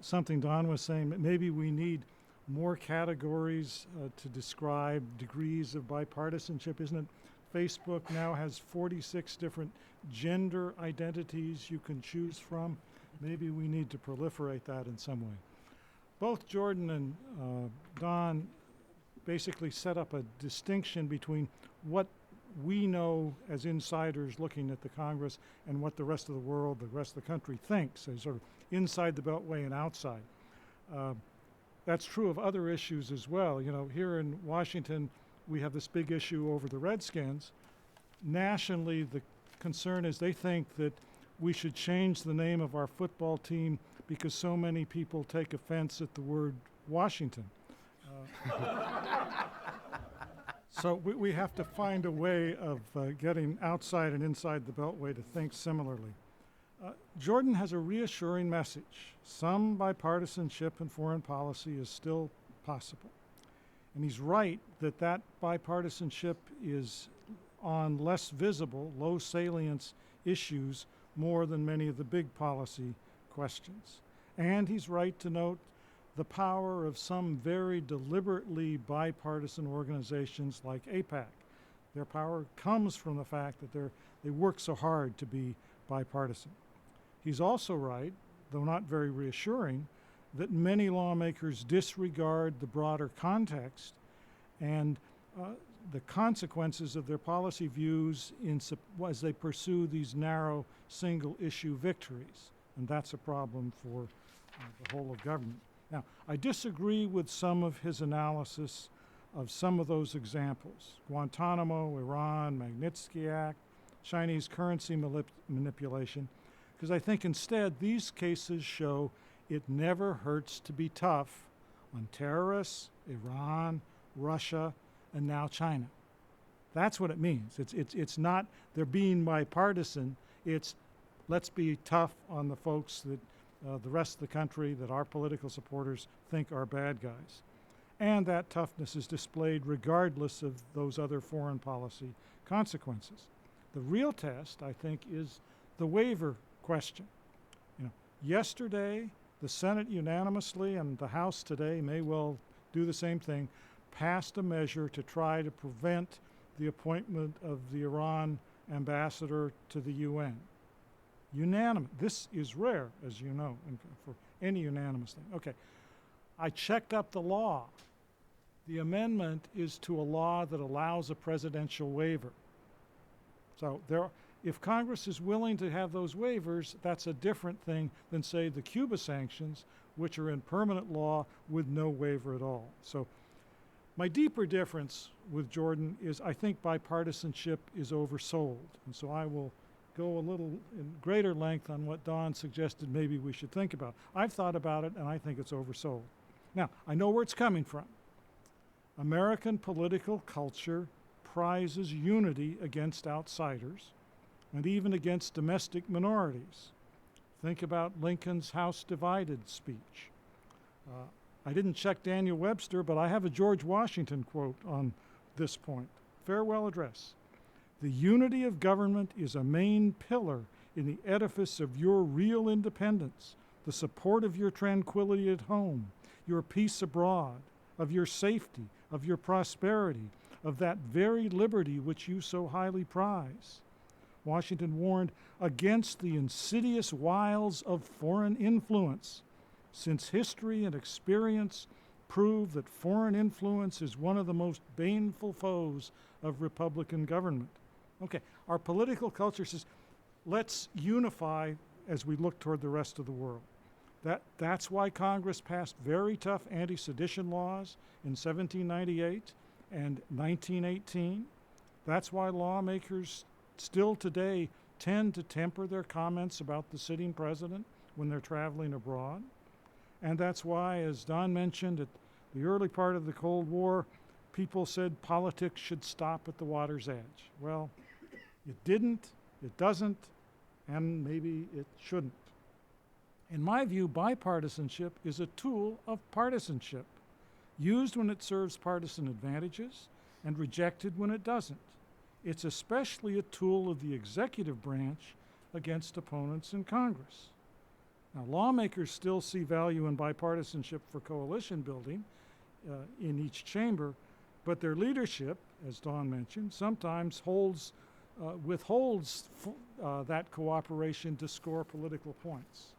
Something Don was saying, maybe we need more categories to describe degrees of bipartisanship, isn't it? Facebook now has 46 different gender identities you can choose from. Maybe we need to proliferate that in some way. Both Jordan and Don basically set up a distinction between what we know as insiders looking at the Congress and what the rest of the world, the rest of the country thinks, as sort of inside the Beltway and outside. That's true of other issues as well. You know, here in Washington, we have this big issue over the Redskins. Nationally, the concern is they think that we should change the name of our football team because so many people take offense at the word Washington. So we have to find a way of getting outside and inside the Beltway to think similarly. Jordan has a reassuring message. Some bipartisanship in foreign policy is still possible. And he's right that bipartisanship is on less visible, low salience issues more than many of the big policy questions. And he's right to note the power of some very deliberately bipartisan organizations like AIPAC. Their power comes from the fact that they work so hard to be bipartisan. He's also right, though not very reassuring, that many lawmakers disregard the broader context and the consequences of their policy views as they pursue these narrow single-issue victories. And that's a problem for the whole of government. Now, I disagree with some of his analysis of some of those examples. Guantanamo, Iran, Magnitsky Act, Chinese currency manipulation, because I think instead these cases show it never hurts to be tough on terrorists, Iran, Russia, and now China. That's what it means. It's not they're being bipartisan. It's let's be tough on the folks that the rest of the country, that our political supporters think are bad guys. And that toughness is displayed regardless of those other foreign policy consequences. The real test, I think, is the waiver question. You know, yesterday, the Senate unanimously, and the House today may well do the same thing, passed a measure to try to prevent the appointment of the Iran ambassador to the UN. Unanimous. This is rare, as you know, for any unanimous thing. Okay. I checked up the law. The amendment is to a law that allows a presidential waiver. So if Congress is willing to have those waivers, that's a different thing than, say, the Cuba sanctions, which are in permanent law with no waiver at all. So my deeper difference with Jordan is I think bipartisanship is oversold. And so I will go a little in greater length on what Don suggested maybe we should think about. I've thought about it, and I think it's oversold. Now, I know where it's coming from. American political culture prizes unity against outsiders and even against domestic minorities. Think about Lincoln's House Divided speech. I didn't check Daniel Webster, but I have a George Washington quote on this point. Farewell address. The unity of government is a main pillar in the edifice of your real independence, the support of your tranquility at home, your peace abroad, of your safety, of your prosperity, of that very liberty which you so highly prize. Washington warned against the insidious wiles of foreign influence, since history and experience prove that foreign influence is one of the most baneful foes of Republican government. Okay, our political culture says, let's unify as we look toward the rest of the world. That's why Congress passed very tough anti-sedition laws in 1798 and 1918. That's why lawmakers still today tend to temper their comments about the sitting president when they're traveling abroad. And that's why, as Don mentioned, at the early part of the Cold War, people said politics should stop at the water's edge. Well, it didn't, it doesn't, and maybe it shouldn't. In my view, bipartisanship is a tool of partisanship, used when it serves partisan advantages and rejected when it doesn't. It's especially a tool of the executive branch against opponents in Congress. Now, lawmakers still see value in bipartisanship for coalition building in each chamber, but their leadership, as Don mentioned, sometimes withholds that cooperation to score political points.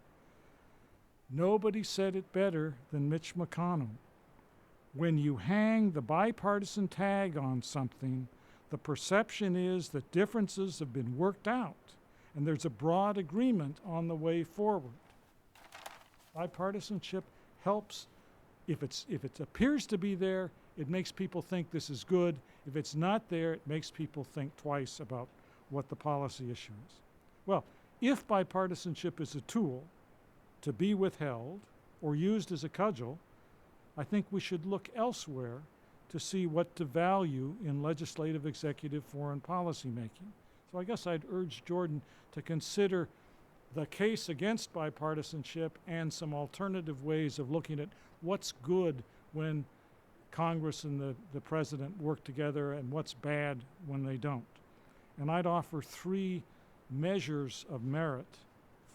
Nobody said it better than Mitch McConnell. When you hang the bipartisan tag on something, the perception is that differences have been worked out and there's a broad agreement on the way forward. Bipartisanship helps. If it appears to be there, it makes people think this is good. If it's not there, it makes people think twice about what the policy issue is. Well, if bipartisanship is a tool to be withheld or used as a cudgel, I think we should look elsewhere to see what to value in legislative, executive, foreign policy making. So I guess I'd urge Jordan to consider the case against bipartisanship and some alternative ways of looking at what's good when Congress and the president work together and what's bad when they don't. And I'd offer 3 measures of merit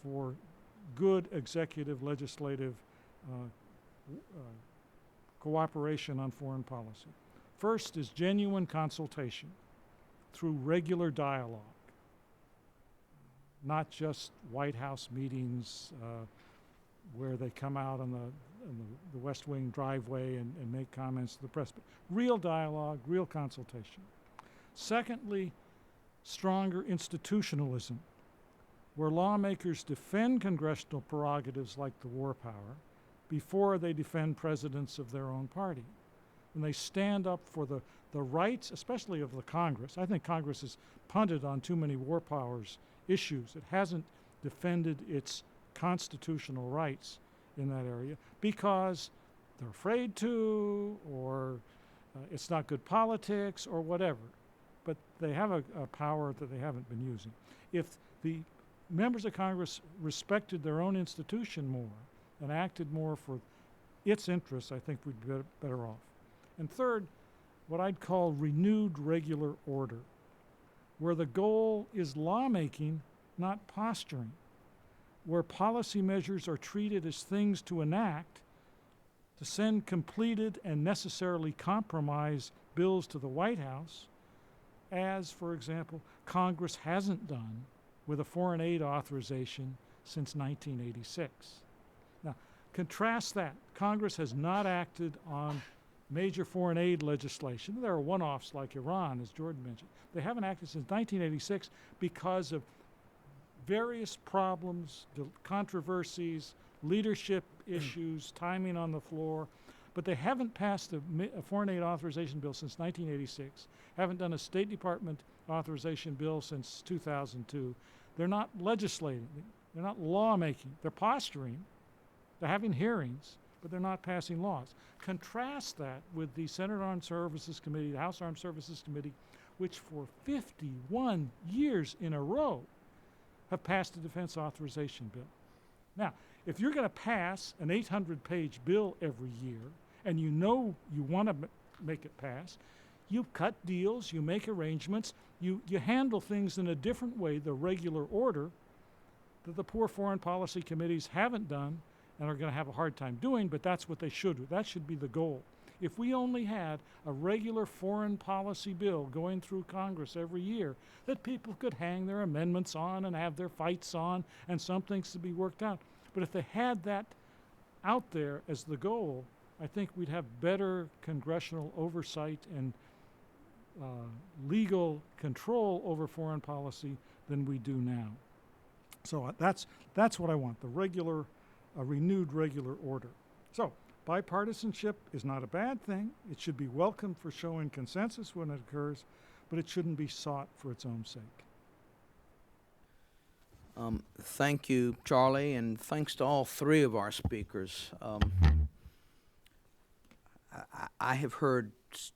for good executive legislative cooperation on foreign policy. First is genuine consultation through regular dialogue, not just White House meetings where they come out on the West Wing driveway and make comments to the press, but real dialogue, real consultation. Secondly, stronger institutionalism, where lawmakers defend congressional prerogatives like the war power before they defend presidents of their own party. And they stand up for the rights, especially of the Congress. I think Congress has punted on too many war powers issues. It hasn't defended its constitutional rights in that area because they're afraid to, or it's not good politics, or whatever. But they have a power that they haven't been using. If the members of Congress respected their own institution more and acted more for its interests, I think we'd be better off. And third, what I'd call renewed regular order, where the goal is lawmaking, not posturing, where policy measures are treated as things to enact, to send completed and necessarily compromised bills to the White House, as, for example, Congress hasn't done with a foreign aid authorization since 1986. Now, contrast that. Congress has not acted on major foreign aid legislation. There are one-offs like Iran, as Jordan mentioned. They haven't acted since 1986 because of various problems, controversies, leadership issues, timing on the floor. But they haven't passed a foreign aid authorization bill since 1986, haven't done a State Department authorization bill since 2002. They're not legislating. They're not lawmaking. They're posturing. They're having hearings, but they're not passing laws. Contrast that with the Senate Armed Services Committee, the House Armed Services Committee, which for 51 years in a row have passed a defense authorization bill. Now, if you're going to pass an 800-page bill every year, and you know you want to make it pass, you cut deals, you make arrangements, you handle things in a different way, the regular order, that the poor foreign policy committees haven't done and are going to have a hard time doing, but that's what they should do. That should be the goal. If we only had a regular foreign policy bill going through Congress every year that people could hang their amendments on and have their fights on and some things to be worked out. But if they had that out there as the goal, I think we'd have better congressional oversight and legal control over foreign policy than we do now. So that's what I want, a renewed regular order. So bipartisanship is not a bad thing. It should be welcomed for showing consensus when it occurs, but it shouldn't be sought for its own sake. Thank you, Charlie, and thanks to all three of our speakers. I have heard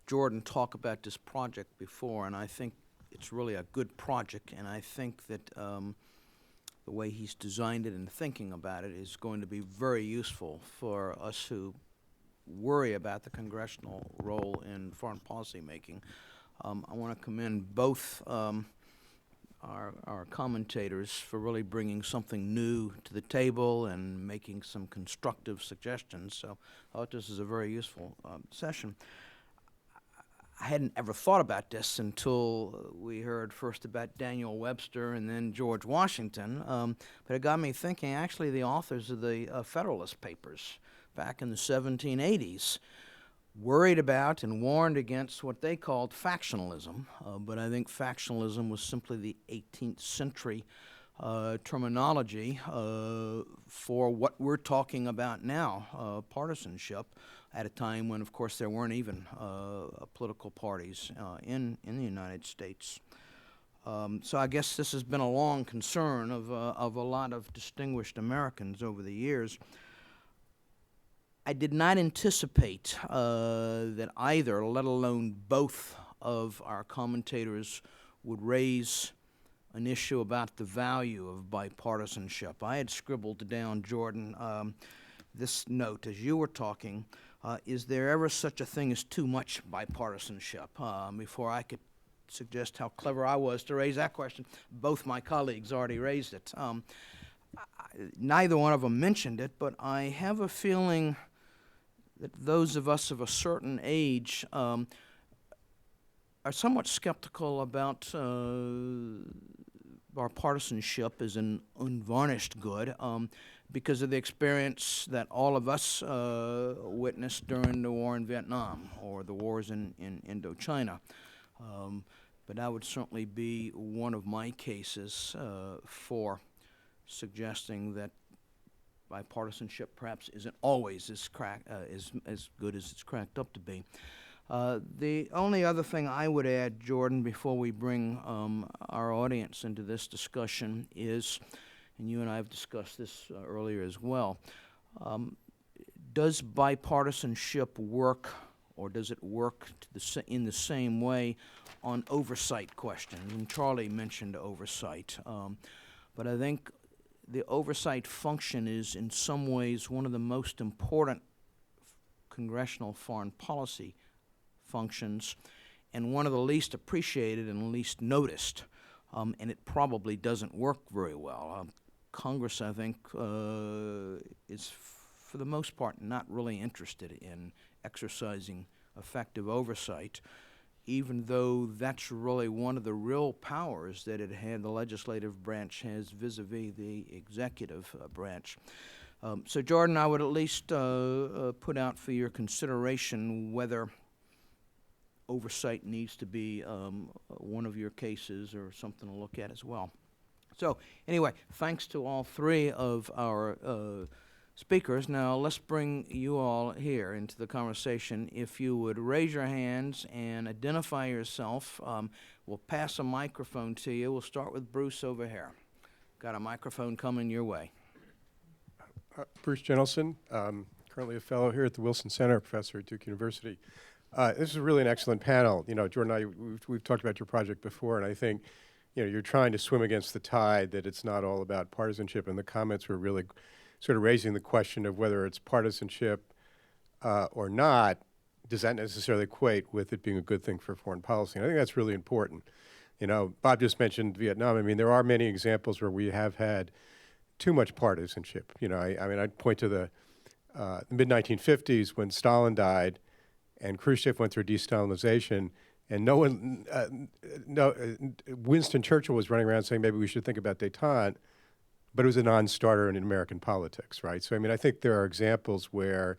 Jordan talk about this project before, and I think it's really a good project, and I think that the way he's designed it and thinking about it is going to be very useful for us who worry about the congressional role in foreign policy making. I want to commend both our commentators for really bringing something new to the table and making some constructive suggestions. So I thought this is a very useful session. I hadn't ever thought about this until we heard first about Daniel Webster and then George Washington, but it got me thinking, actually the authors of the Federalist Papers back in the 1780s worried about and warned against what they called factionalism, but I think factionalism was simply the 18th century terminology for what we're talking about now, partisanship, at a time when, of course, there weren't even political parties in the United States. So I guess this has been a long concern of a lot of distinguished Americans over the years. I did not anticipate that either, let alone both, of our commentators would raise an issue about the value of bipartisanship. I had scribbled down, Jordan, this note as you were talking. Is there ever such a thing as too much bipartisanship? Before I could suggest how clever I was to raise that question, both my colleagues already raised it. Neither one of them mentioned it, but I have a feeling that those of us of a certain age are somewhat skeptical about our partisanship as an unvarnished good because of the experience that all of us witnessed during the war in Vietnam or the wars in Indochina. But that would certainly be one of my cases for suggesting that bipartisanship perhaps isn't always as good as it's cracked up to be. The only other thing I would add, Jordan, before we bring our audience into this discussion is, and you and I have discussed this earlier as well, does bipartisanship work, or does it work in the same way on oversight questions? And Charlie mentioned oversight, but I think the oversight function is in some ways one of the most important congressional foreign policy functions and one of the least appreciated and least noticed, and it probably doesn't work very well. Congress, I think, is for the most part not really interested in exercising effective oversight, even though that's really one of the real powers that the legislative branch has vis-a-vis the executive branch. So Jordan, I would at least put out for your consideration whether oversight needs to be one of your cases or something to look at as well. So anyway, thanks to all three of our speakers. Now let's bring you all here into the conversation. If you would raise your hands and identify yourself, we'll pass a microphone to you. We'll start with Bruce over here. Got a microphone coming your way. Bruce Jenelson, currently a fellow here at the Wilson Center, professor at Duke University. This is really an excellent panel. You know, Jordan and I, we've talked about your project before, and I think, you know, you're trying to swim against the tide, that it's not all about partisanship, and the comments were really sort of raising the question of whether it's partisanship or not. Does that necessarily equate with it being a good thing for foreign policy? And I think that's really important. You know, Bob just mentioned Vietnam. I mean, there are many examples where we have had too much partisanship. You know, I mean, I'd point to the mid-1950s when Stalin died and Khrushchev went through de-Stalinization, and Winston Churchill was running around saying maybe we should think about détente, but it was a non-starter in American politics, right? So, I mean, I think there are examples where,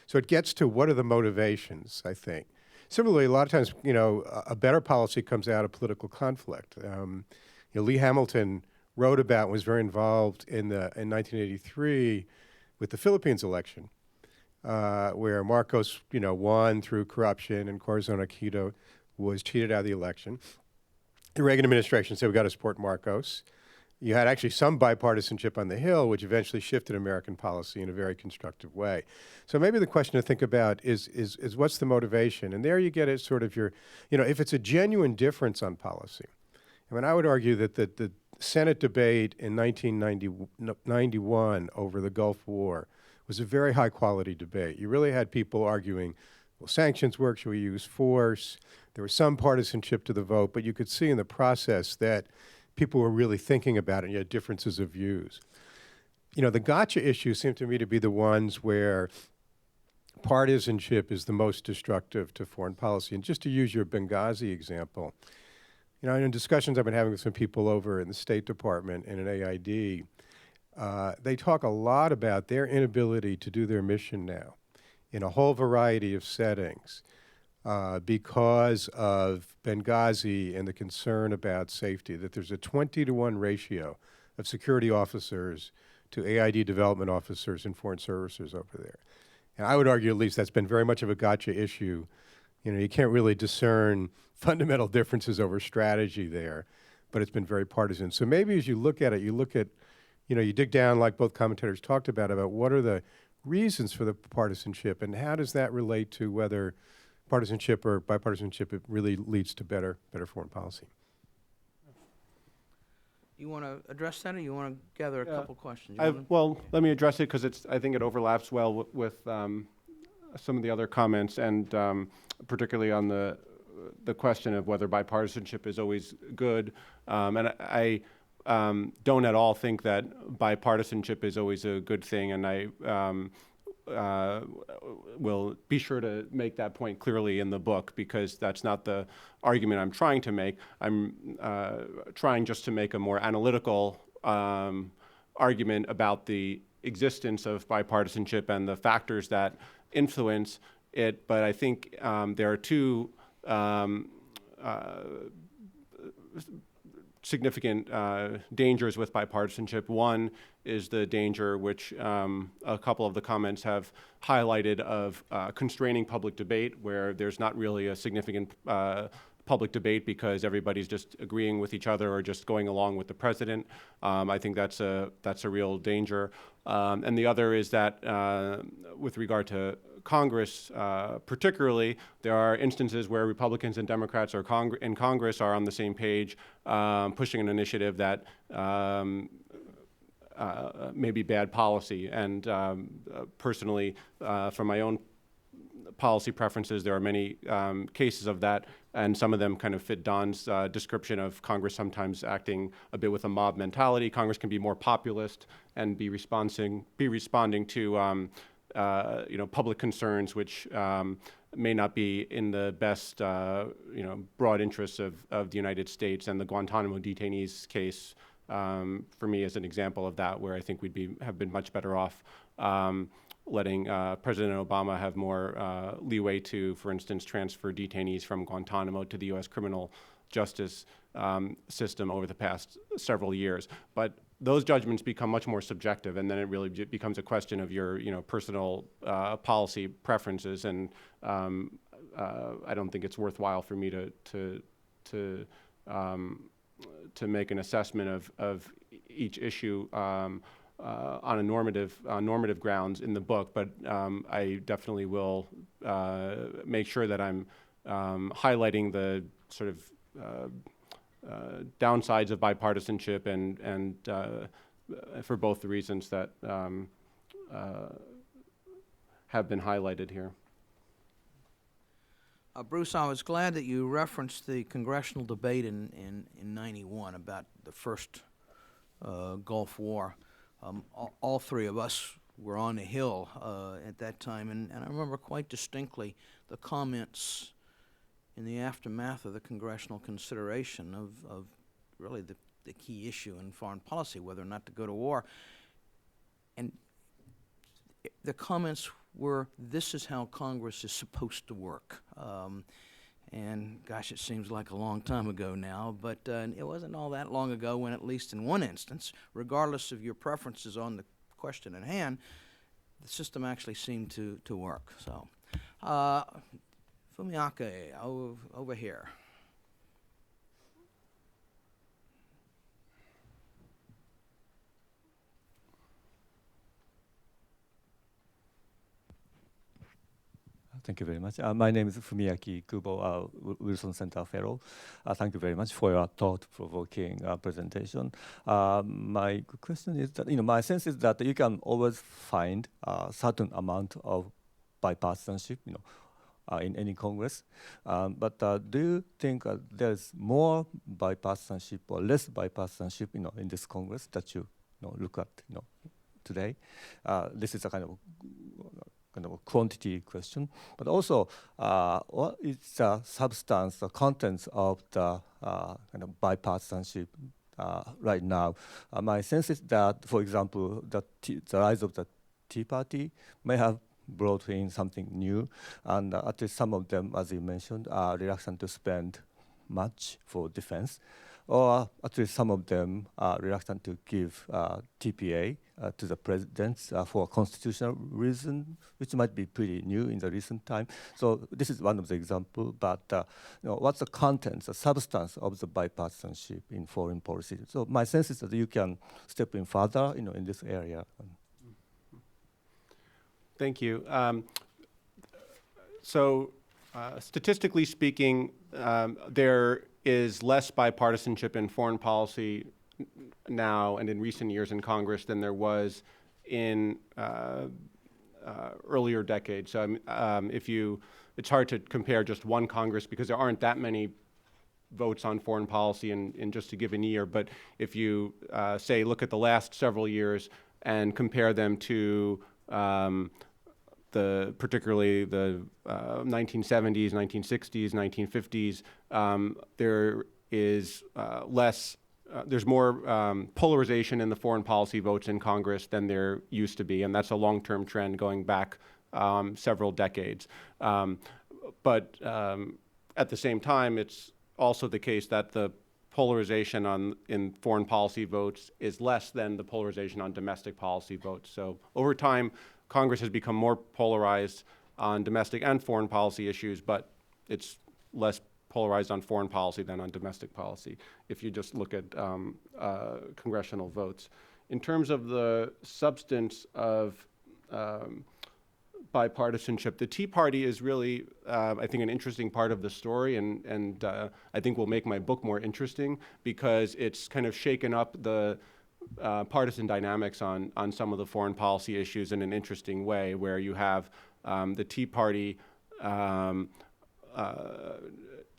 so it gets to what are the motivations, I think. Similarly, a lot of times, you know, a better policy comes out of political conflict. You know, Lee Hamilton wrote about and was very involved in 1983 with the Philippines election, where Marcos, you know, won through corruption, and Corazon Aquino was cheated out of the election. The Reagan administration said we got to support Marcos. You had actually some bipartisanship on the Hill, which eventually shifted American policy in a very constructive way. So maybe the question to think about is what's the motivation? And there you get it sort of your, you know, if it's a genuine difference on policy. I mean, I would argue that the Senate debate in 1991 over the Gulf War was a very high quality debate. You really had people arguing, well, sanctions work, should we use force? There was some partisanship to the vote, but you could see in the process that people were really thinking about it, and you had differences of views. You know, the gotcha issues seem to me to be the ones where partisanship is the most destructive to foreign policy. And just to use your Benghazi example, you know, in discussions I've been having with some people over in the State Department and in AID, they talk a lot about their inability to do their mission now in a whole variety of settings because of Benghazi and the concern about safety, that there's a 20-to-1 ratio of security officers to AID development officers and foreign services over there. And I would argue at least that's been very much of a gotcha issue. You know, you can't really discern fundamental differences over strategy there, but it's been very partisan. So maybe as you look at it, you look at, you know, you dig down like both commentators talked about what are the reasons for the partisanship and how does that relate to whether partisanship or bipartisanship it really leads to better foreign policy. You want to address that, or you want to gather a couple questions? Well, let me address it because I think it overlaps well with some of the other comments, and particularly on the question of whether bipartisanship is always good. And I don't at all think that bipartisanship is always a good thing, and I will be sure to make that point clearly in the book, because that's not the argument I'm trying to make. I'm trying just to make a more analytical argument about the existence of bipartisanship and the factors that influence it. But I think there are two significant dangers with bipartisanship. One is the danger, which a couple of the comments have highlighted, of constraining public debate, where there's not really a significant public debate because everybody's just agreeing with each other or just going along with the president. I think that's a real danger. And the other is that with regard to Congress, particularly, there are instances where Republicans and Democrats in Congress are on the same page, pushing an initiative that may be bad policy. And personally, from my own policy preferences, there are many cases of that, and some of them kind of fit Don's description of Congress sometimes acting a bit with a mob mentality. Congress can be more populist and be responding to public concerns which may not be in the best broad interests of the United States. And the Guantanamo detainees case for me, is an example of that, where I think we'd have been much better off letting President Obama have more leeway to, for instance, transfer detainees from Guantanamo to the U.S. criminal justice system over the past several years. But those judgments become much more subjective, and then it really becomes a question of your, personal policy preferences. And I don't think it's worthwhile for me to make an assessment of each issue on a normative grounds in the book. But I definitely will make sure that I'm highlighting the sort of downsides of bipartisanship, and for both the reasons that have been highlighted here. Bruce, I was glad that you referenced the congressional debate in '91 about the first Gulf War. All three of us were on the Hill at that time, and I remember quite distinctly the comments in the aftermath of the congressional consideration of really the key issue in foreign policy, whether or not to go to war. And the comments were, this is how Congress is supposed to work. And gosh, it seems like a long time ago now, but it wasn't all that long ago when, at least in one instance, regardless of your preferences on the question at hand, the system actually seemed to work. So, Fumiake, over here. Thank you very much. My name is Fumiaki Kubo, Wilson Center Fellow. Thank you very much for your thought-provoking presentation. My question is that, my sense is that you can always find a certain amount of bipartisanship, in any Congress. But do you think there's more bipartisanship or less bipartisanship, in this Congress that you, look at, today? This is a kind of a quantity question, but also what is the substance, the contents of the kind of bipartisanship right now? My sense is that, for example, the rise of the Tea Party may have brought in something new, and at least some of them, as you mentioned, are reluctant to spend much for defense, or at least some of them are reluctant to give TPA to the president for a constitutional reason, which might be pretty new in the recent time. So this is one of the examples, but what's the contents, the substance of the bipartisanship in foreign policy? So my sense is that you can step in further, in this area. Thank you. Statistically speaking, there is less bipartisanship in foreign policy now and in recent years in Congress than there was in earlier decades. So it's hard to compare just one Congress because there aren't that many votes on foreign policy in just a given year. But if you say look at the last several years and compare them to particularly the 1970s, 1960s, 1950s, there is less. There's more polarization in the foreign policy votes in Congress than there used to be, and that's a long-term trend going back several decades. But at the same time, it's also the case that the polarization in foreign policy votes is less than the polarization on domestic policy votes. So over time, Congress has become more polarized on domestic and foreign policy issues, but it's less polarized on foreign policy than on domestic policy, if you just look at congressional votes. In terms of the substance of bipartisanship, the Tea Party is really, I think, an interesting part of the story, and I think will make my book more interesting because it's kind of shaken up the partisan dynamics on some of the foreign policy issues in an interesting way, where you have the Tea Party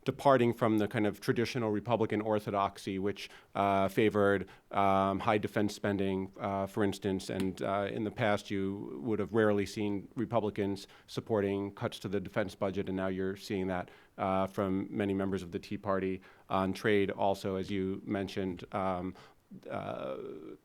departing from the kind of traditional Republican orthodoxy, which favored high defense spending, for instance, and in the past you would have rarely seen Republicans supporting cuts to the defense budget, and now you're seeing that from many members of the Tea Party. On trade also, as you mentioned,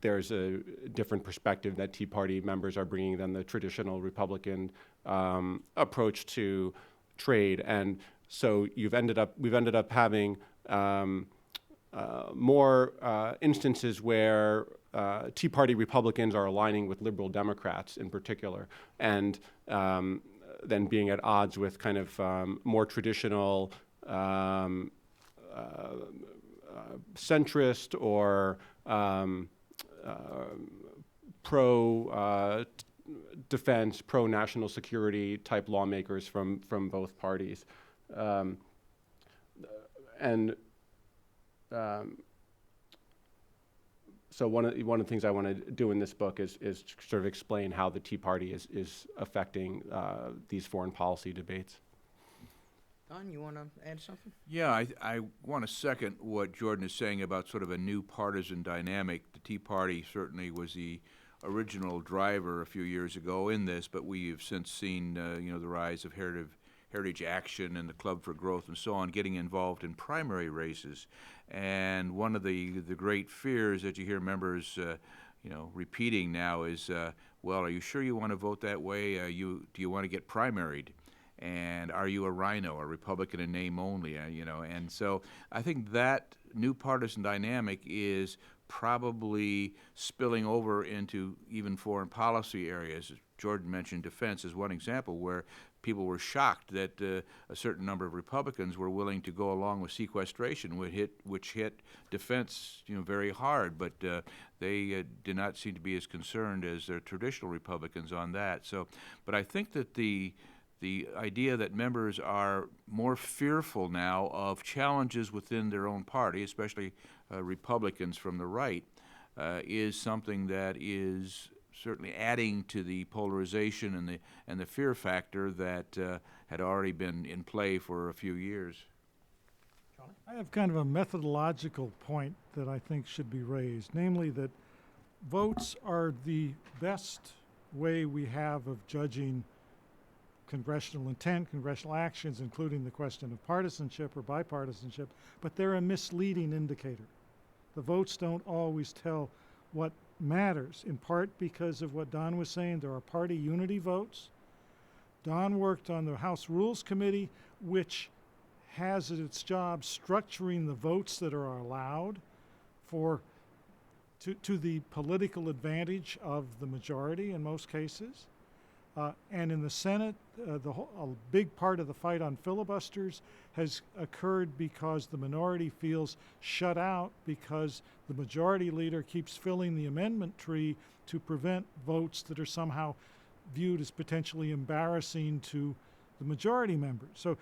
there's a different perspective that Tea Party members are bringing than the traditional Republican approach to trade, and so we've ended up having more instances where Tea Party Republicans are aligning with liberal Democrats in particular, and then being at odds with kind of more traditional centrist or pro-defense, pro-national security type lawmakers from both parties. So one of the things I want to do in this book is sort of explain how the Tea Party is affecting these foreign policy debates. Don, you want to add something? Yeah, I want to second what Jordan is saying about sort of a new partisan dynamic. The Tea Party certainly was the original driver a few years ago in this, but we have since seen you know, the rise of Heritage Action and the Club for Growth and so on getting involved in primary races. And one of the great fears that you hear members you know, repeating now is, well, are you sure you want to vote that way? Do you want to get primaried? And are you a rhino, a Republican in name only? You know, and so I think that new partisan dynamic is probably spilling over into even foreign policy areas. Jordan mentioned defense as one example where people were shocked that a certain number of Republicans were willing to go along with sequestration, which hit defense, you know, very hard. But they did not seem to be as concerned as their traditional Republicans on that. So, but I think that the idea that members are more fearful now of challenges within their own party, especially Republicans from the right, is something that is certainly adding to the polarization and the fear factor that had already been in play for a few years. I have kind of a methodological point that I think should be raised, namely that votes are the best way we have of judging congressional intent, congressional actions, including the question of partisanship or bipartisanship, but they're a misleading indicator. The votes don't always tell what matters, in part because of what Don was saying. There are party unity votes. Don worked on the House Rules Committee, which has at its job structuring the votes that are allowed to the political advantage of the majority in most cases. And in the Senate, a big part of the fight on filibusters has occurred because the minority feels shut out because the majority leader keeps filling the amendment tree to prevent votes that are somehow viewed as potentially embarrassing to the majority members. So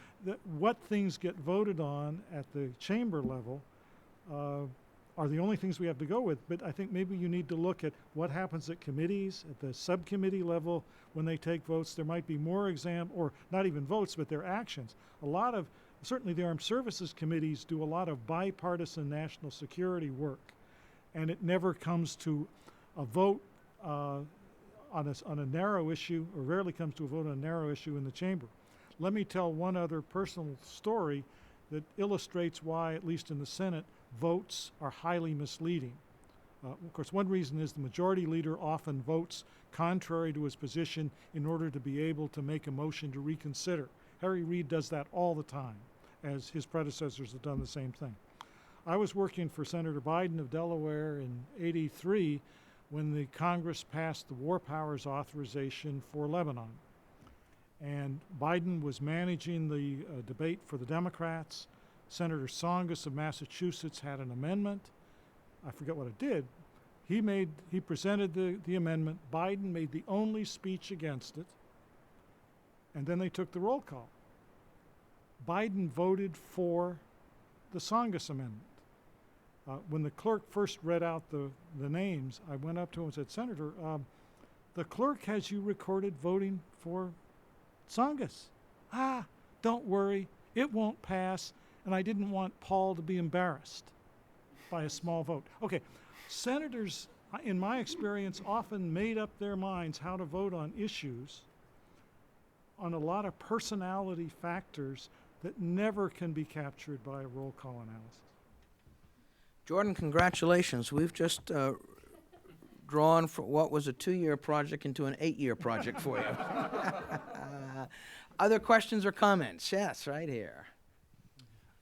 what things get voted on at the chamber level are the only things we have to go with, but I think maybe you need to look at what happens at committees, at the subcommittee level when they take votes. There might be more or not even votes, but their actions. Certainly the Armed Services Committees do a lot of bipartisan national security work, and it never comes to a vote on a narrow issue, or rarely comes to a vote on a narrow issue in the chamber. Let me tell one other personal story that illustrates why, at least in the Senate, votes are highly misleading. Of course, one reason is the majority leader often votes contrary to his position in order to be able to make a motion to reconsider. Harry Reid does that all the time, as his predecessors have done the same thing. I was working for Senator Biden of Delaware in '83 when the Congress passed the War Powers Authorization for Lebanon. And Biden was managing the debate for the Democrats. Senator Tsongas of Massachusetts had an amendment. I forget what it did. He presented the amendment. Biden made the only speech against it. And then they took the roll call. Biden voted for the Tsongas amendment. When the clerk first read out the names, I went up to him and said, Senator, the clerk has you recorded voting for Tsongas. Don't worry, it won't pass. And I didn't want Paul to be embarrassed by a small vote. Okay, senators, in my experience, often made up their minds how to vote on issues on a lot of personality factors that never can be captured by a roll call analysis. Jordan, congratulations. We've just drawn from what was a 2-year project into an 8-year project for you. Other questions or comments? Yes, right here.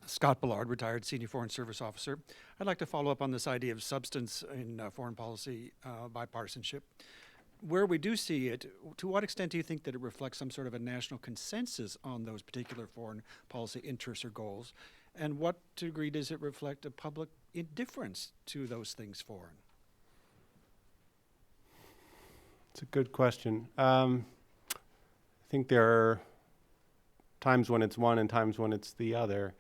Scott Ballard, retired Senior Foreign Service Officer. I'd like to follow up on this idea of substance in foreign policy bipartisanship. Where we do see it, to what extent do you think that it reflects some sort of a national consensus on those particular foreign policy interests or goals? And what degree does it reflect a public indifference to those things foreign? It's a good question. I think there are times when it's one and times when it's the other.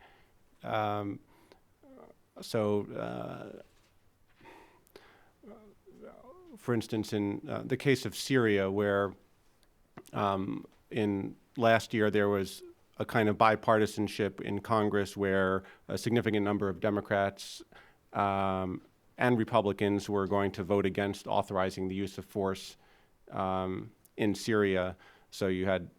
For instance, in the case of Syria, where in last year there was a kind of bipartisanship in Congress where a significant number of Democrats and Republicans were going to vote against authorizing the use of force in Syria. So you had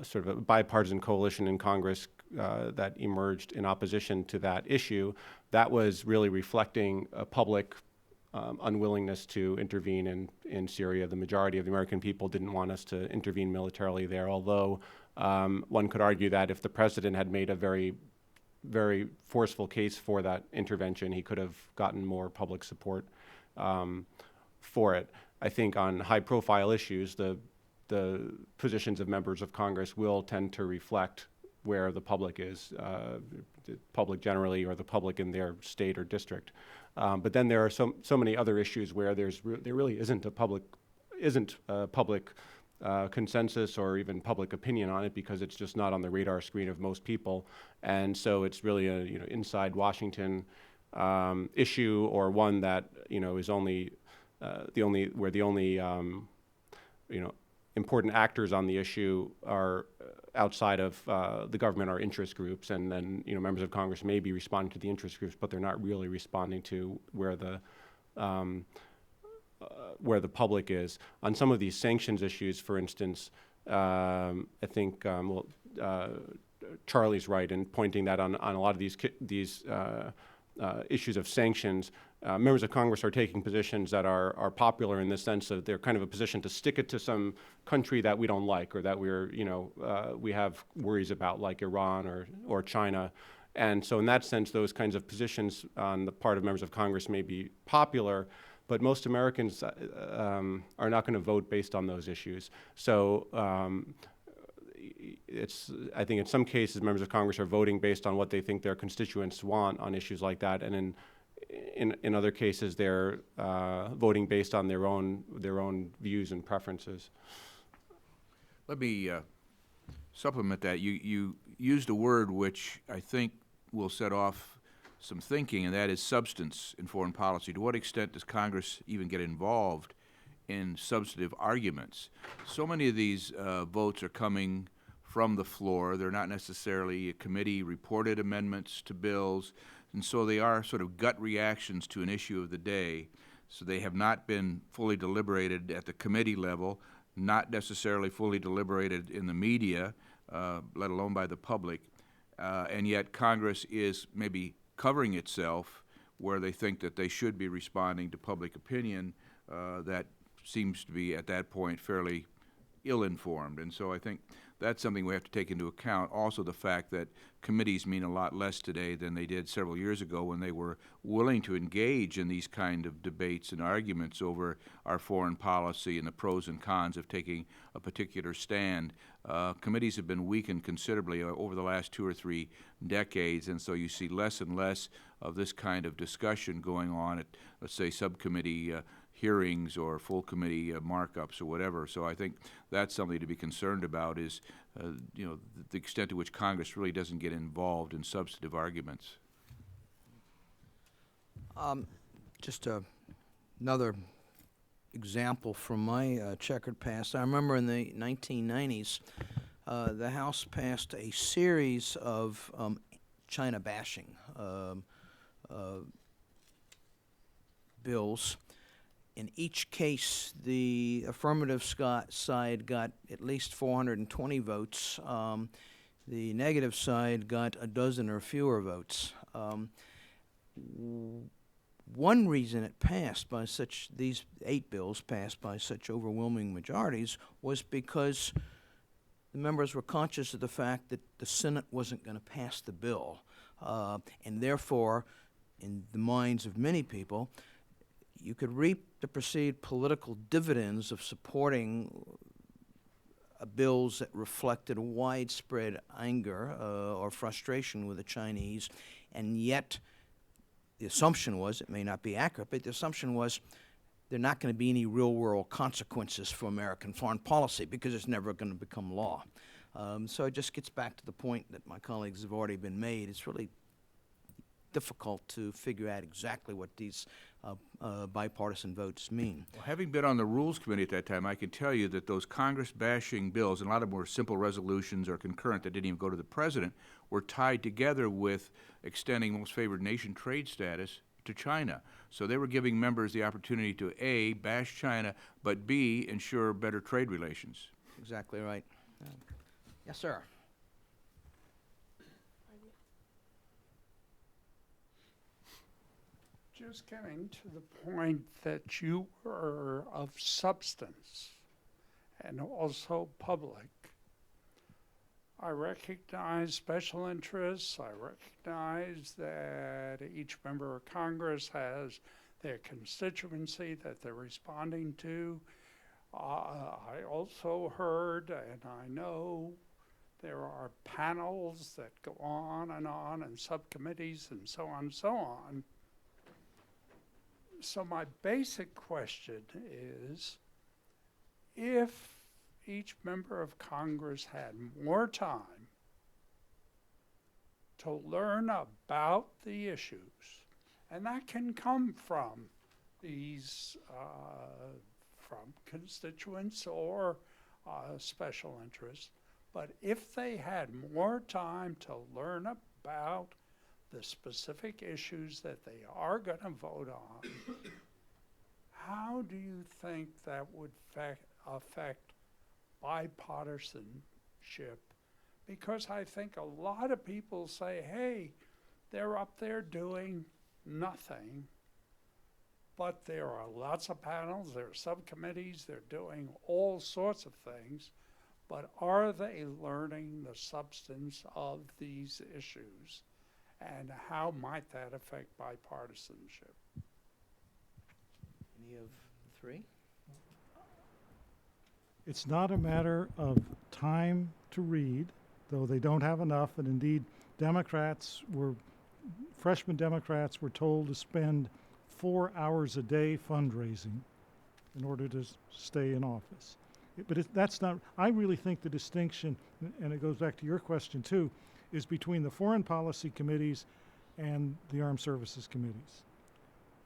sort of a bipartisan coalition in Congress that emerged in opposition to that issue. That was really reflecting a public unwillingness to intervene in Syria. The majority of the American people didn't want us to intervene militarily there, although one could argue that if the president had made a very, very forceful case for that intervention, he could have gotten more public support for it. I think on high-profile issues, the positions of members of Congress will tend to reflect where the public is, the public generally, or the public in their state or district. But then there are so many other issues where there really isn't a public consensus or even public opinion on it, because it's just not on the radar screen of most people, and so it's really a inside Washington issue, or one that is only the only important actors on the issue are outside of the government are interest groups, and then members of Congress may be responding to the interest groups, but they're not really responding to where the public is. On some of these sanctions issues, for instance, I think Charlie's right in pointing that on a lot of these issues of sanctions, members of Congress are taking positions that are popular in the sense that they're kind of a position to stick it to some country that we don't like, or that we have worries about, like Iran or China. And so in that sense, those kinds of positions on the part of members of Congress may be popular, but most Americans are not going to vote based on those issues. So I think in some cases, members of Congress are voting based on what they think their constituents want on issues like that, and in other cases, they're voting based on their own views and preferences. Let me supplement that. You used a word which I think will set off some thinking, and that is substance in foreign policy. To what extent does Congress even get involved in substantive arguments? So many of these votes are coming from the floor. They're not necessarily committee-reported amendments to bills, and so they are sort of gut reactions to an issue of the day. So they have not been fully deliberated at the committee level, not necessarily fully deliberated in the media, let alone by the public, and yet Congress is maybe covering itself where they think that they should be responding to public opinion that seems to be at that point fairly ill-informed. And so I think that's something we have to take into account. Also the fact that committees mean a lot less today than they did several years ago, when they were willing to engage in these kind of debates and arguments over our foreign policy and the pros and cons of taking a particular stand. Committees have been weakened considerably over the last 2 or 3 decades, and so you see less and less of this kind of discussion going on at, let's say, subcommittee hearings or full committee markups or whatever. So I think that's something to be concerned about, is the extent to which Congress really doesn't get involved in substantive arguments. Just another example from my checkered past. I remember in the 1990s, the House passed a series of China bashing bills. In each case, the affirmative side got at least 420 votes. The negative side got a dozen or fewer votes. one reason it passed by such, these 8 bills passed by such overwhelming majorities was because the members were conscious of the fact that the Senate wasn't going to pass the bill. And therefore, in the minds of many people, you could reap the perceived political dividends of supporting bills that reflected widespread anger or frustration with the Chinese, and yet the assumption was, it may not be accurate, but the assumption was there are not going to be any real-world consequences for American foreign policy because it's never going to become law. So it just gets back to the point that my colleagues have already been made. It's really difficult to figure out exactly what these bipartisan votes mean. Well, having been on the Rules Committee at that time, I can tell you that those Congress-bashing bills, and a lot of them were simple resolutions or concurrent that didn't even go to the President, were tied together with extending most favored nation trade status to China. So they were giving members the opportunity to A, bash China, but B, ensure better trade relations. Exactly right. Yes, sir. Just getting to the point that you were of substance and also public. I recognize special interests. I recognize that each member of Congress has their constituency that they're responding to. I also heard, and I know, there are panels that go on, and subcommittees, and so on and so on. So my basic question is, if each member of Congress had more time to learn about the issues, and that can come from these, from constituents or special interests, but if they had more time to learn about the specific issues that they are going to vote on, how do you think that would affect bipartisanship? Because I think a lot of people say, hey, they're up there doing nothing, but there are lots of panels, there are subcommittees, they're doing all sorts of things, but are they learning the substance of these issues? And how might that affect bipartisanship? Any of the 3? It's not a matter of time to read, though they don't have enough, and indeed freshman Democrats were told to spend 4 hours a day fundraising in order to stay in office. That's not, I really think the distinction, and it goes back to your question too, is between the foreign policy committees and the armed services committees.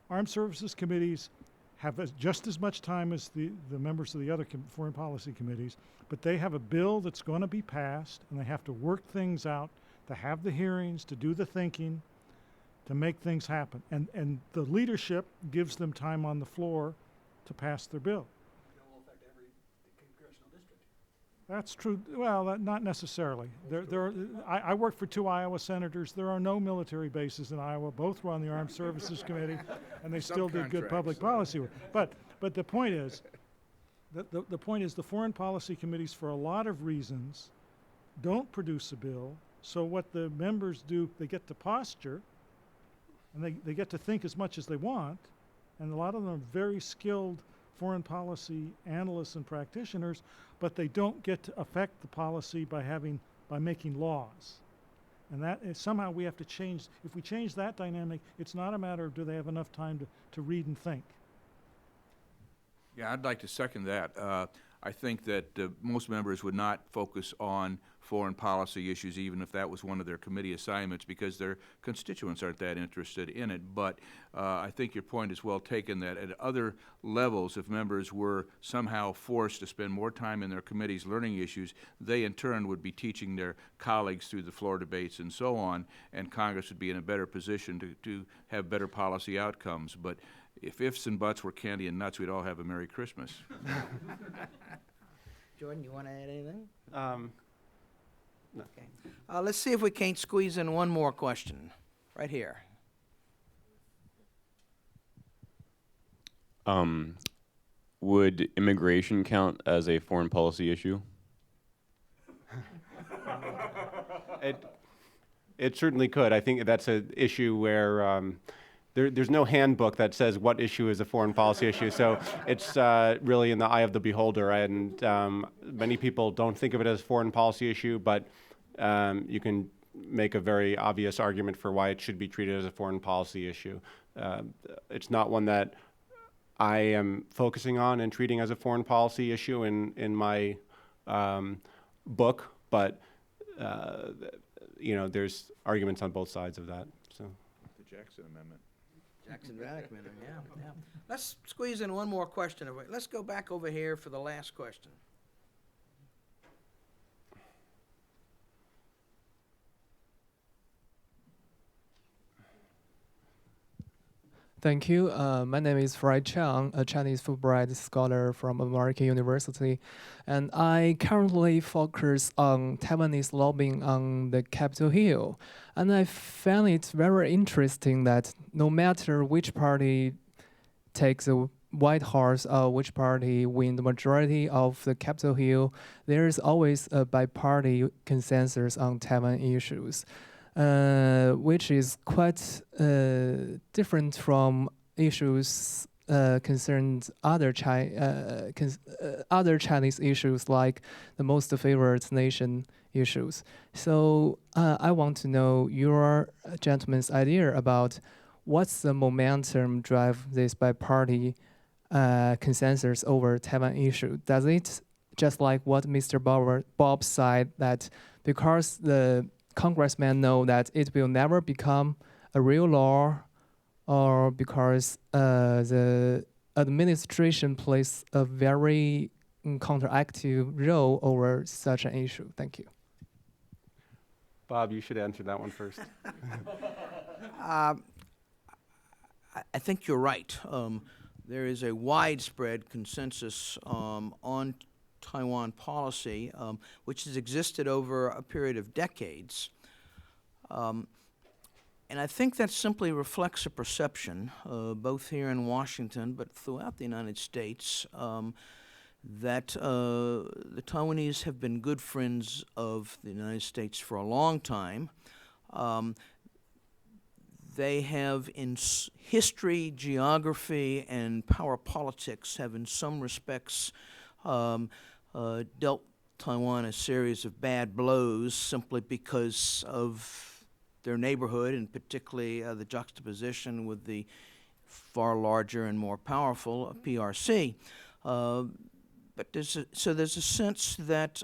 Armed services committees have just as much time as the members of the other foreign policy committees, but they have a bill that's going to be passed, and they have to work things out, to have the hearings, to do the thinking, to make things happen. And the leadership gives them time on the floor to pass their bill. That's true. Well, not necessarily. I worked for 2 Iowa senators. There are no military bases in Iowa. Both were on the Armed Services Committee, and they still did good public policy work. But the point is, the foreign policy committees, for a lot of reasons, don't produce a bill. So what the members do, they get to posture, and they get to think as much as they want, and a lot of them are very skilled foreign policy analysts and practitioners, but they don't get to affect the policy by making laws. And that is, somehow we have to change. If we change that dynamic, it's not a matter of do they have enough time to read and think. Yeah, I'd like to second that. I think that most members would not focus on foreign policy issues, even if that was one of their committee assignments, because their constituents aren't that interested in it. But I think your point is well taken, that at other levels, if members were somehow forced to spend more time in their committees learning issues, they in turn would be teaching their colleagues through the floor debates and so on, and Congress would be in a better position to have better policy outcomes. But if ifs and buts were candy and nuts, we'd all have a Merry Christmas. Jordan, you want to add anything? No. Okay. Let's see if we can't squeeze in one more question. Right here. Would immigration count as a foreign policy issue? It certainly could. I think that's an issue where there's no handbook that says what issue is a foreign policy issue. So it's really in the eye of the beholder. And many people don't think of it as a foreign policy issue, but you can make a very obvious argument for why it should be treated as a foreign policy issue. It's not one that I am focusing on and treating as a foreign policy issue in my book, but you know, there's arguments on both sides of that. So, The Jackson Amendment. Jackson-Vanik Amendment, yeah. Let's squeeze in one more question. Let's go back over here for the last question. Thank you. My name is Fry Chang, a Chinese Fulbright scholar from American University, and I currently focus on Taiwanese lobbying on the Capitol Hill. And I found it very interesting that no matter which party takes the White House or which party win the majority of the Capitol Hill, there is always a bi-party consensus on Taiwan issues. Which is quite different from issues concerned other Chinese issues like the most favored nation issues. So I want to know your gentleman's idea about what's the momentum drive this bi-party consensus over Taiwan issue. Does it, just like what Mr. Bob said, that because the congressmen know that it will never become a real law, or because the administration plays a very counteractive role over such an issue? Thank you. Bob, you should answer that one first. I think you're right. There is a widespread consensus on Taiwan policy, which has existed over a period of decades. And I think that simply reflects a perception, both here in Washington but throughout the United States, that the Taiwanese have been good friends of the United States for a long time. They have, in history, geography, and power politics, have in some respects dealt Taiwan a series of bad blows simply because of their neighborhood, and particularly the juxtaposition with the far larger and more powerful PRC. But there's a sense that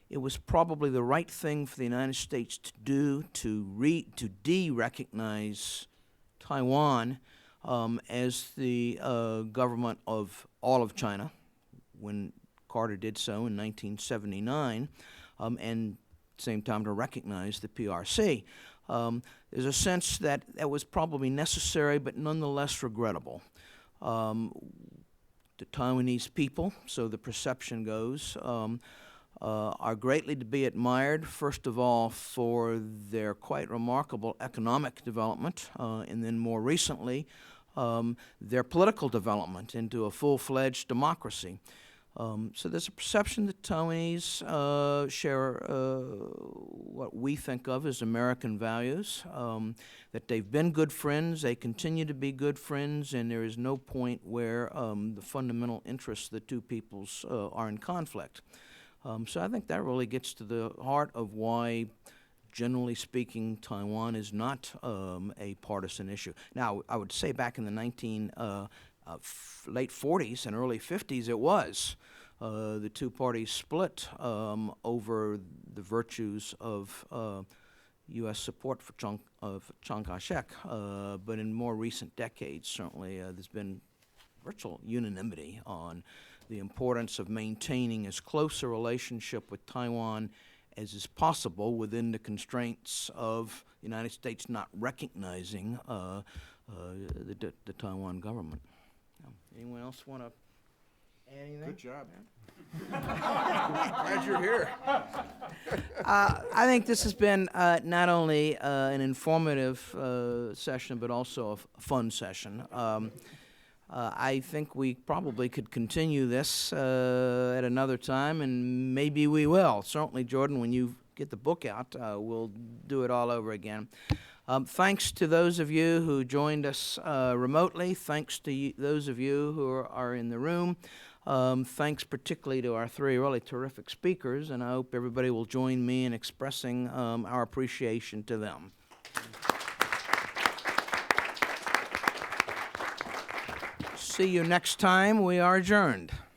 it was probably the right thing for the United States to do to de-recognize Taiwan as the government of all of China when Carter did so in 1979, and at the same time to recognize the PRC. There's a sense that that was probably necessary, but nonetheless regrettable. The Taiwanese people, so the perception goes, are greatly to be admired, first of all, for their quite remarkable economic development, and then more recently, their political development into a full-fledged democracy. So there's a perception that Taiwanese share what we think of as American values, that they've been good friends, they continue to be good friends, and there is no point where the fundamental interests of the two peoples are in conflict. So I think that really gets to the heart of why, generally speaking, Taiwan is not a partisan issue. Now, I would say back in the late 40s and early 50s, it was. The two parties split over the virtues of U.S. support for Chiang Kai-shek, but in more recent decades, certainly, there's been virtual unanimity on the importance of maintaining as close a relationship with Taiwan as is possible within the constraints of the United States not recognizing the Taiwan government. Anyone else want to add anything? Good job. Glad you're here. I think this has been not only an informative session, but also a fun session. I think we probably could continue this at another time, and maybe we will. Certainly, Jordan, when you get the book out, we'll do it all over again. Thanks to those of you who joined us remotely. Thanks to those of you who are in the room. Thanks particularly to our three really terrific speakers, and I hope everybody will join me in expressing our appreciation to them. See you next time. We are adjourned.